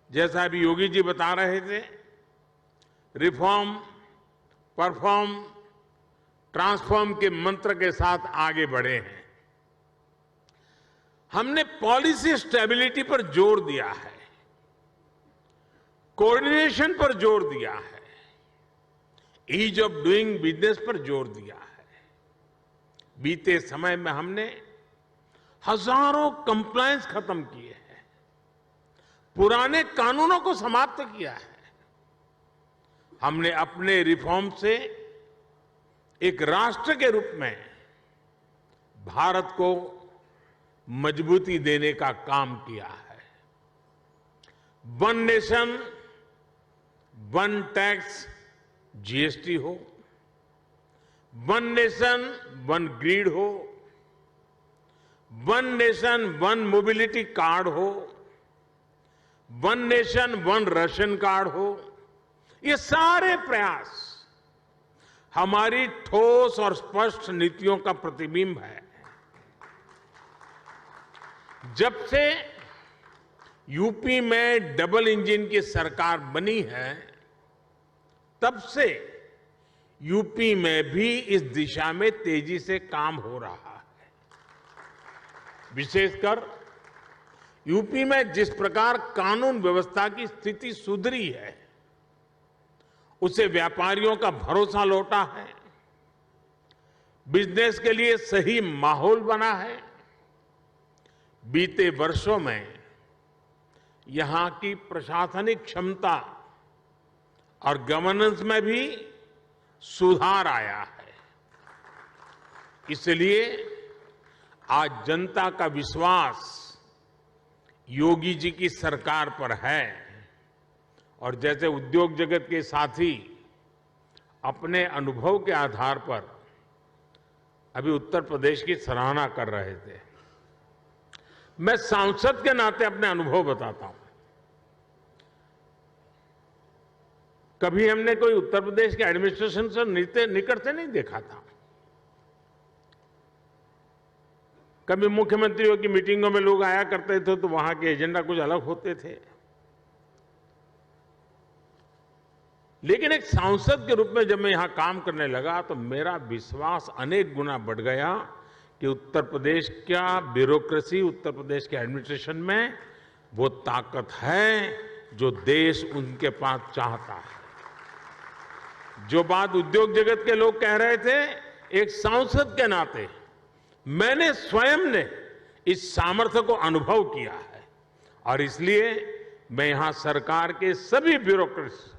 जैसा अभी योगी जी बता रहे थे, रिफॉर्म, परफॉर्म, ट्रांसफॉर्म के मंत्र के साथ आगे बढ़े हैं। हमने पॉलिसी स्टेबिलिटी पर जोर दिया है, कोऑर्डिनेशन पर जोर दिया है, ईज ऑफ डूइंग बिजनेस पर जोर दिया है। बीते समय में हमने हजारों कंप्लायंस खत्म किए हैं, पुराने कानूनों को समाप्त किया है। हमने अपने रिफॉर्म से एक राष्ट्र के रूप में भारत को मजबूती देने का काम किया है। One nation, one tax, GST हो, वन नेशन, वन ग्रिड हो, one nation, one mobility card हो, one nation, one ration card हो, ये सारे प्रयास हमारी ठोस और स्पष्ट नीतियों का प्रतिबिंब है। जब से यूपी में डबल इंजन की सरकार बनी है, तब से यूपी में भी इस दिशा में तेजी से काम हो रहा है। विशेषकर यूपी में जिस प्रकार कानून व्यवस्था की स्थिति सुधरी है, उससे व्यापारियों का भरोसा लौटा है, बिजनेस के लिए सही माहौल बना है। बीते वर्षों में यहां की प्रशासनिक क्षमता और गवर्नेंस में भी सुधार आया है। इसलिए आज जनता का विश्वास योगी जी की सरकार पर है। और जैसे उद्योग जगत के साथी अपने अनुभव के आधार पर अभी उत्तर प्रदेश की सराहना कर रहे थे, मैं सांसद के नाते अपने अनुभव बताता हूं। कभी हमने कोई उत्तर प्रदेश के एडमिनिस्ट्रेशन से निकट से नहीं देखा था। कभी मुख्यमंत्रियों की मीटिंगों में लोग आया करते थे तो वहां के एजेंडा कुछ अलग होते थे, लेकिन एक सांसद के रूप में जब मैं यहां काम करने लगा तो मेरा विश्वास अनेक गुना बढ़ गया कि उत्तर प्रदेश का ब्यूरोक्रेसी, उत्तर प्रदेश के एडमिनिस्ट्रेशन में वो ताकत है जो देश उनके पास चाहता है। जो बात उद्योग जगत के लोग कह रहे थे, एक सांसद के नाते मैंने स्वयं ने इस सामर्थ्य को अनुभव किया है। और इसलिए मैं यहां सरकार के सभी ब्यूरोक्रेट्स,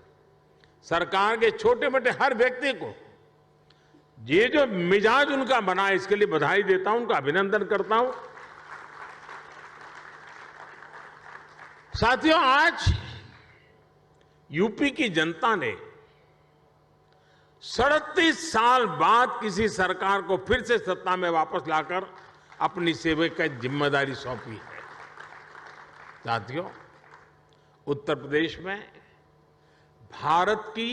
सरकार के छोटे मोटे हर व्यक्ति को ये जो मिजाज उनका बना है, इसके लिए बधाई देता हूं, उनका अभिनंदन करता हूं। साथियों, आज यूपी की जनता ने 37 साल बाद किसी सरकार को फिर से सत्ता में वापस लाकर अपनी सेवा की जिम्मेदारी सौंपी है। साथियों, उत्तर प्रदेश में भारत की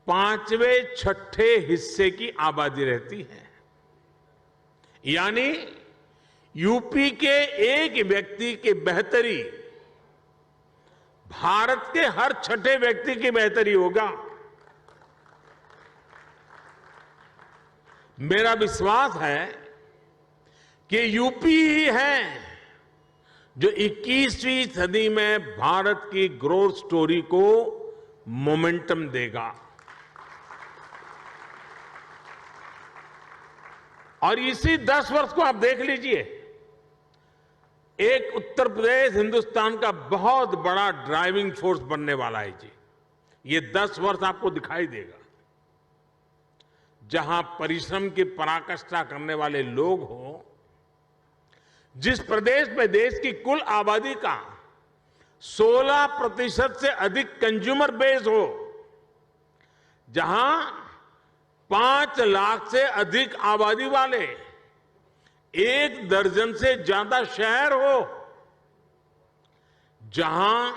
5वें छठे हिस्से की आबादी रहती है, यानी यूपी के एक व्यक्ति की बेहतरी भारत के हर छठे व्यक्ति की बेहतरी होगा। मेरा विश्वास है कि यूपी ही है जो 21वीं सदी में भारत की ग्रोथ स्टोरी को मोमेंटम देगा। और इसी 10 वर्ष को आप देख लीजिए, एक उत्तर प्रदेश हिंदुस्तान का बहुत बड़ा ड्राइविंग फोर्स बनने वाला है जी। ये 10 वर्ष आपको दिखाई देगा, जहां परिश्रम की पराकाष्ठा करने वाले लोग हों, जिस प्रदेश में देश की कुल आबादी का 16% से अधिक कंज्यूमर बेस हो, जहां 5 लाख से अधिक आबादी वाले 1 दर्जन से ज्यादा शहर हो, जहां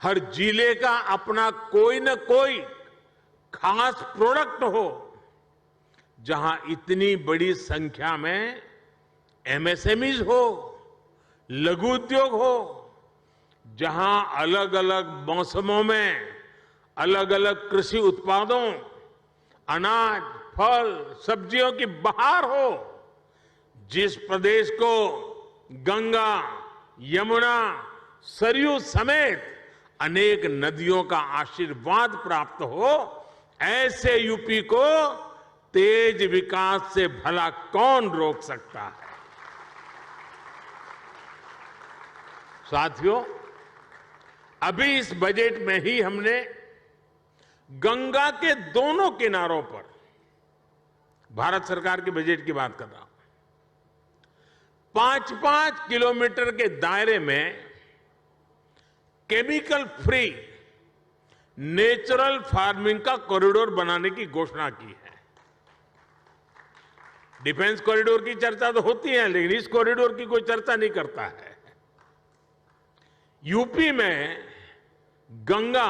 हर जिले का अपना कोई न कोई खास प्रोडक्ट हो, जहां इतनी बड़ी संख्या में एमएसएमईज हो, लघु उद्योग हो, जहां अलग अलग मौसमों में अलग अलग कृषि उत्पादों, अनाज, फल, सब्जियों की बहार हो, जिस प्रदेश को गंगा, यमुना, सरयू समेत अनेक नदियों का आशीर्वाद प्राप्त हो, ऐसे यूपी को तेज विकास से भला कौन रोक सकता है। साथियों, अभी इस बजट में ही हमने गंगा के दोनों किनारों पर, भारत सरकार के बजट की बात कर रहा हूं, 5-5 किलोमीटर के दायरे में केमिकल फ्री नेचुरल फार्मिंग का कॉरिडोर बनाने की घोषणा की है। डिफेंस कॉरिडोर की चर्चा तो होती है, लेकिन इस कॉरिडोर की कोई चर्चा नहीं करता है। यूपी में गंगा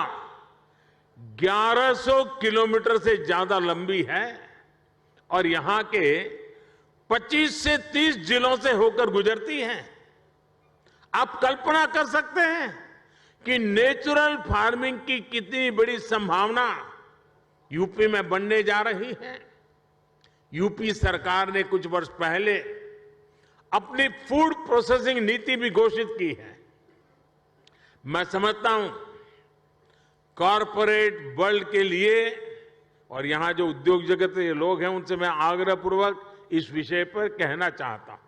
1100 किलोमीटर से ज्यादा लंबी है और यहां के 25 से 30 जिलों से होकर गुजरती है। आप कल्पना कर सकते हैं कि नेचुरल फार्मिंग की कितनी बड़ी संभावना यूपी में बनने जा रही है। यूपी सरकार ने कुछ वर्ष पहले अपनी फूड प्रोसेसिंग नीति भी घोषित की है। मैं समझता हूं कॉरपोरेट वर्ल्ड के लिए, और यहां जो उद्योग जगत के लोग हैं उनसे मैं आग्रहपूर्वक इस विषय पर कहना चाहता हूं,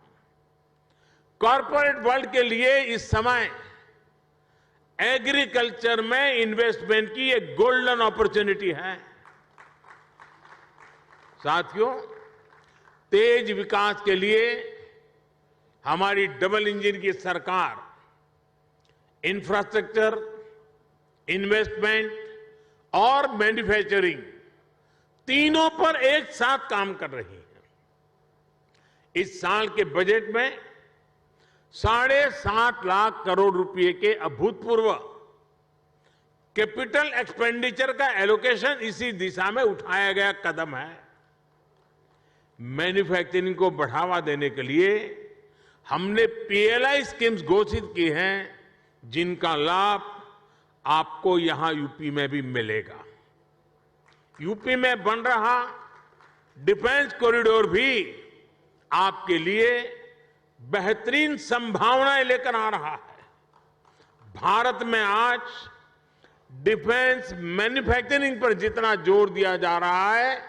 कॉरपोरेट वर्ल्ड के लिए इस समय एग्रीकल्चर में इन्वेस्टमेंट की एक गोल्डन अपॉर्चुनिटी है। साथियों, तेज विकास के लिए हमारी डबल इंजन की सरकार इंफ्रास्ट्रक्चर, इन्वेस्टमेंट और मैन्युफैक्चरिंग तीनों पर एक साथ काम कर रही है। इस साल के बजट में 7.5 लाख करोड़ रुपए के अभूतपूर्व कैपिटल एक्सपेंडिचर का एलोकेशन इसी दिशा में उठाया गया कदम है। मैन्युफैक्चरिंग को बढ़ावा देने के लिए हमने पीएलआई स्कीम्स घोषित की हैं, जिनका लाभ आपको यहां यूपी में भी मिलेगा। यूपी में बन रहा डिफेंस कॉरिडोर भी आपके लिए बेहतरीन संभावनाएं लेकर आ रहा है। भारत में आज डिफेंस मैन्युफैक्चरिंग पर जितना जोर दिया जा रहा है,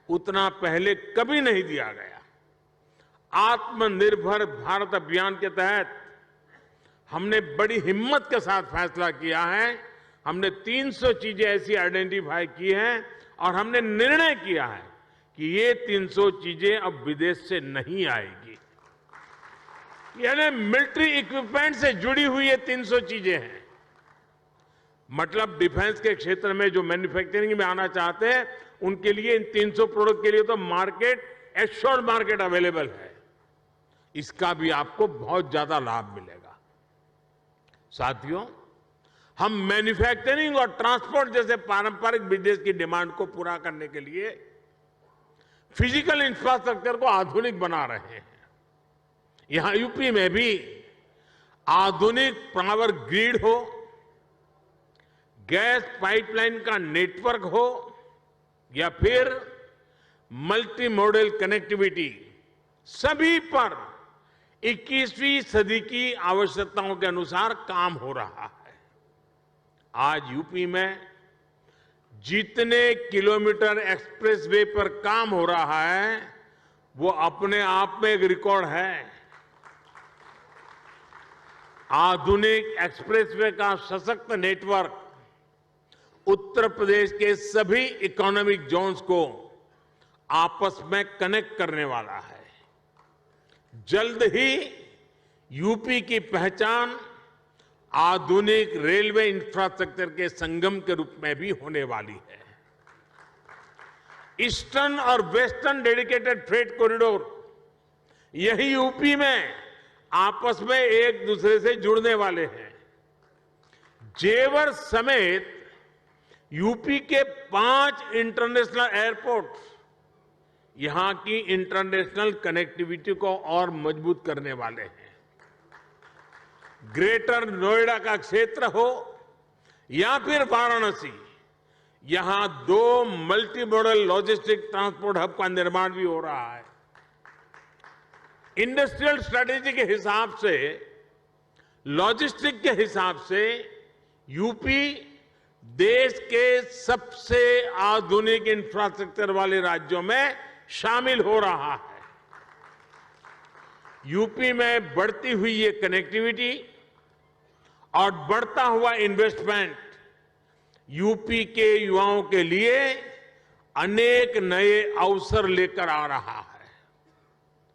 उतना पहले कभी नहीं दिया गया। आत्मनिर्भर भारत अभियान के तहत हमने बड़ी हिम्मत के साथ फैसला किया है। हमने 300 चीजें ऐसी आइडेंटिफाई की हैं और हमने निर्णय किया है कि ये 300 चीजें अब विदेश से नहीं आएगी। यानी मिलिट्री इक्विपमेंट से जुड़ी हुई ये 300 चीजें हैं। मतलब डिफेंस के क्षेत्र में जो मैन्युफैक्चरिंग में आना चाहते हैं, उनके लिए इन 300 प्रोडक्ट के लिए तो मार्केट, एश्योर्ड मार्केट अवेलेबल है। इसका भी आपको बहुत ज्यादा लाभ मिलेगा। साथियों, हम मैन्युफैक्चरिंग और ट्रांसपोर्ट जैसे पारंपरिक बिजनेस की डिमांड को पूरा करने के लिए फिजिकल इंफ्रास्ट्रक्चर को आधुनिक बना रहे हैं। यहां यूपी में भी आधुनिक पावर ग्रिड हो, गैस पाइपलाइन का नेटवर्क हो, या फिर मल्टी मॉडल कनेक्टिविटी, सभी पर 21वीं सदी की आवश्यकताओं के अनुसार काम हो रहा है। आज यूपी में जितने किलोमीटर एक्सप्रेसवे पर काम हो रहा है वो अपने आप में एक रिकॉर्ड है। आधुनिक एक्सप्रेसवे का सशक्त नेटवर्क उत्तर प्रदेश के सभी इकोनॉमिक जोन्स को आपस में कनेक्ट करने वाला है। जल्द ही ईपी की पहचान आधुनिक रेलवे इंफ्रास्ट्रक्चर के संगम के रूप में भी होने वाली है। ईस्टर्न और वेस्टर्न डेडिकेटेड फ्रेट कॉरिडोर यही यूपी में आपस में एक दूसरे से जुड़ने वाले हैं। जेवर समेत यूपी के 5 इंटरनेशनल एयरपोर्ट यहां की इंटरनेशनल कनेक्टिविटी को और मजबूत करने वाले हैं। ग्रेटर नोएडा का क्षेत्र हो या फिर वाराणसी, यहां 2 multi modal logistic transport hub का निर्माण भी हो रहा है। इंडस्ट्रियल स्ट्रेटेजी के हिसाब से, लॉजिस्टिक के हिसाब से यूपी देश के सबसे आधुनिक इंफ्रास्ट्रक्चर वाले राज्यों में शामिल हो रहा है। यूपी में बढ़ती हुई ये कनेक्टिविटी और बढ़ता हुआ इन्वेस्टमेंट यूपी के युवाओं के लिए अनेक नए अवसर लेकर आ रहा है।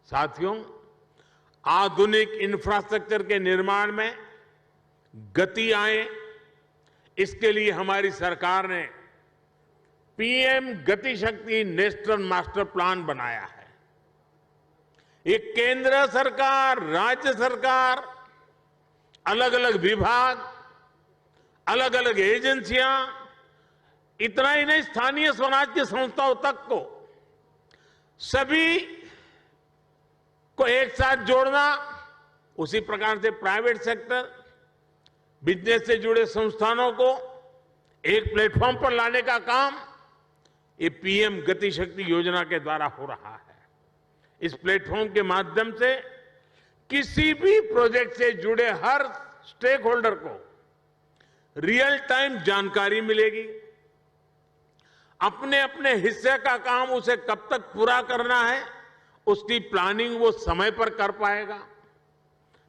साथियों, आधुनिक इंफ्रास्ट्रक्चर के निर्माण में गति आए, इसके लिए हमारी सरकार ने पीएम गति शक्ति नेशनल मास्टर प्लान बनाया है। ये केंद्र सरकार, राज्य सरकार, अलग अलग विभाग, अलग अलग एजेंसियां, इतना ही नहीं, स्थानीय स्वराज की संस्थाओं तक को, सभी को एक साथ जोड़ना, उसी प्रकार से प्राइवेट सेक्टर, बिजनेस से जुड़े संस्थानों को एक प्लेटफॉर्म पर लाने का काम ये पीएम गति शक्ति योजना के द्वारा हो रहा है। इस प्लेटफॉर्म के माध्यम से किसी भी प्रोजेक्ट से जुड़े हर स्टेक होल्डर को रियल टाइम जानकारी मिलेगी। अपने अपने हिस्से का काम उसे कब तक पूरा करना है, उसकी प्लानिंग वो समय पर कर पाएगा।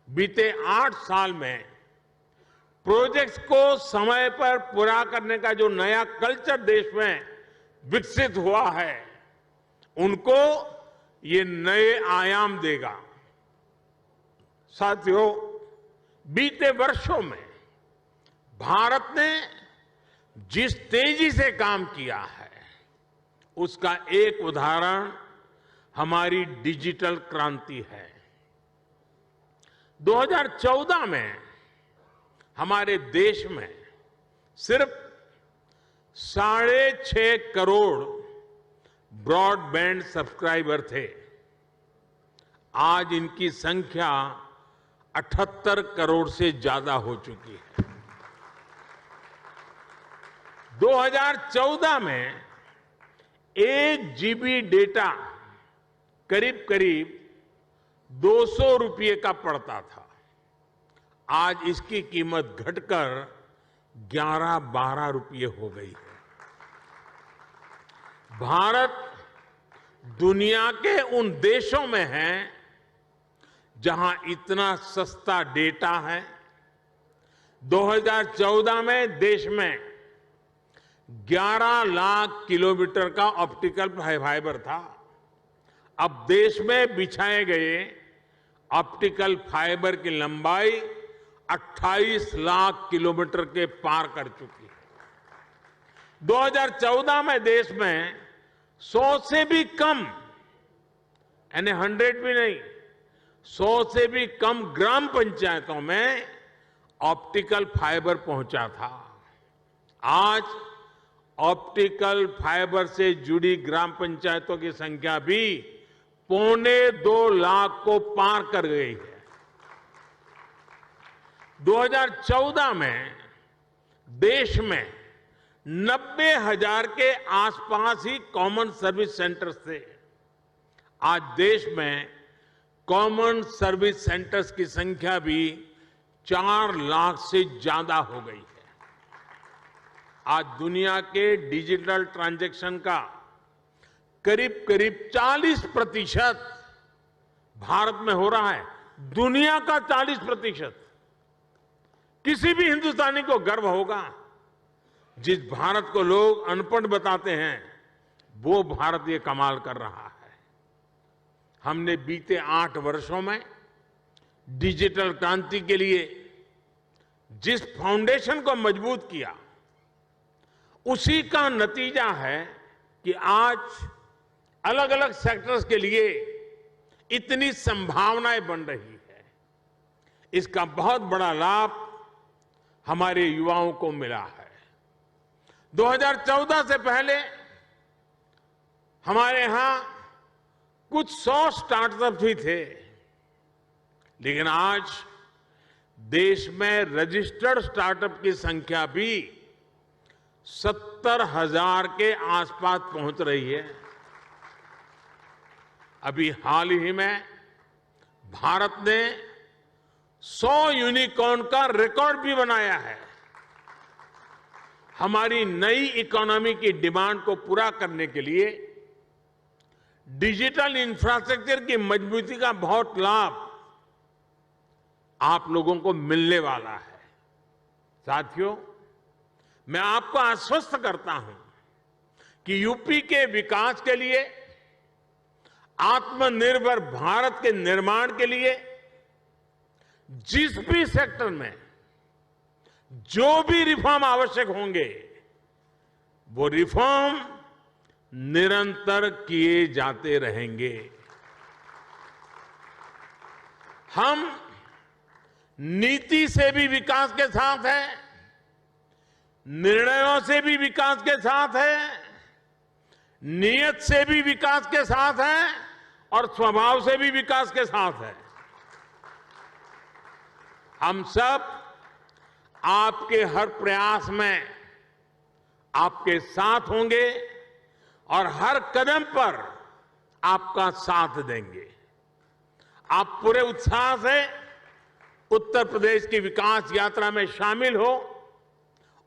बीते 8 साल में प्रोजेक्ट्स को समय पर पूरा करने का जो नया कल्चर देश में विकसित हुआ है, उनको ये नए आयाम देगा। साथियों, बीते वर्षों में भारत ने जिस तेजी से काम किया है, उसका एक उदाहरण हमारी डिजिटल क्रांति है। 2014 में हमारे देश में सिर्फ 6.5 करोड़ ब्रॉडबैंड सब्सक्राइबर थे। आज इनकी संख्या 78 करोड़ से ज्यादा हो चुकी है। 2014 में 1 GB डेटा करीब करीब 200 रुपये का पड़ता था। आज इसकी कीमत घटकर 11-12 रुपये हो गई है। भारत दुनिया के उन देशों में है जहां इतना सस्ता डेटा है। 2014 में देश में 11 लाख किलोमीटर का ऑप्टिकल फाइबर था। अब देश में बिछाए गए ऑप्टिकल फाइबर की लंबाई 28 लाख किलोमीटर के पार कर चुकी है। 2014 में देश में 100 से भी कम, यानी 100 भी नहीं, 100 से भी कम ग्राम पंचायतों में ऑप्टिकल फाइबर पहुंचा था। आज ऑप्टिकल फाइबर से जुड़ी ग्राम पंचायतों की संख्या भी 2.25 लाख को पार कर गई है। 2014 में देश में 90,000 के आसपास ही कॉमन सर्विस सेंटर्स थे। आज देश में कॉमन सर्विस सेंटर्स की संख्या भी 4 लाख से ज्यादा हो गई है। आज दुनिया के डिजिटल ट्रांजैक्शन का करीब करीब 40% भारत में हो रहा है। दुनिया का 40%। किसी भी हिंदुस्तानी को गर्व होगा। जिस भारत को लोग अनपढ़ बताते हैं, वो भारत ये कमाल कर रहा है। हमने बीते 8 वर्षों में डिजिटल क्रांति के लिए जिस फाउंडेशन को मजबूत किया, उसी का नतीजा है कि आज अलग अलग सेक्टर्स के लिए इतनी संभावनाएं बन रही है। इसका बहुत बड़ा लाभ हमारे युवाओं को मिला है। 2014 से पहले हमारे यहां कुछ 100 स्टार्टअप ही थे, लेकिन आज देश में रजिस्टर्ड स्टार्टअप की संख्या भी 70,000 के आसपास पहुंच रही है। अभी हाल ही में भारत ने 100 यूनिकॉर्न का रिकॉर्ड भी बनाया है। हमारी नई इकोनॉमी की डिमांड को पूरा करने के लिए डिजिटल इंफ्रास्ट्रक्चर की मजबूती का बहुत लाभ आप लोगों को मिलने वाला है। साथियों, मैं आपको आश्वस्त करता हूं कि यूपी के विकास के लिए, आत्मनिर्भर भारत के निर्माण के लिए जिस भी सेक्टर में जो भी रिफॉर्म आवश्यक होंगे, वो रिफॉर्म निरंतर किए जाते रहेंगे। हम नीति से भी विकास के साथ हैं, निर्णयों से भी विकास के साथ हैं, नियत से भी विकास के साथ हैं और स्वभाव से भी विकास के साथ हैं। हम सब आपके हर प्रयास में आपके साथ होंगे और हर कदम पर आपका साथ देंगे। आप पूरे उत्साह से उत्तर प्रदेश की विकास यात्रा में शामिल हो।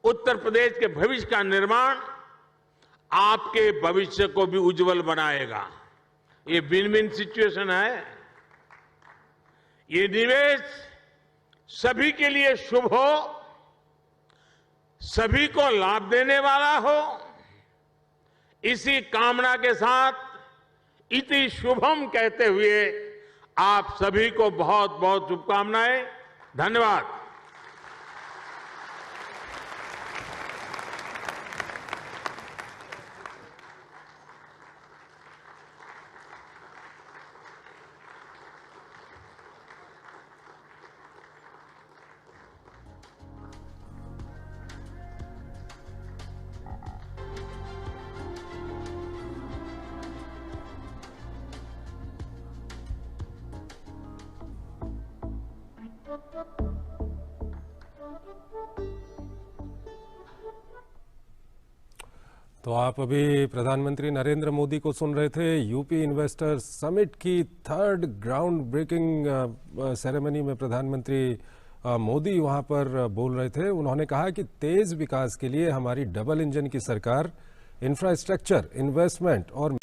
उत्तर प्रदेश के भविष्य का निर्माण आपके भविष्य को भी उज्जवल बनाएगा। ये विन विन सिचुएशन है। ये निवेश सभी के लिए शुभ हो, सभी को लाभ देने वाला हो। इसी कामना के साथ इति शुभम कहते हुए आप सभी को बहुत बहुत शुभकामनाएं। धन्यवाद। तो आप अभी प्रधानमंत्री नरेंद्र मोदी को सुन रहे थे। यूपी इन्वेस्टर समिट की 3rd ग्राउंड ब्रेकिंग सेरेमनी में प्रधानमंत्री मोदी वहां पर बोल रहे थे। उन्होंने कहा कि तेज विकास के लिए हमारी डबल इंजन की सरकार इंफ्रास्ट्रक्चर, इन्वेस्टमेंट और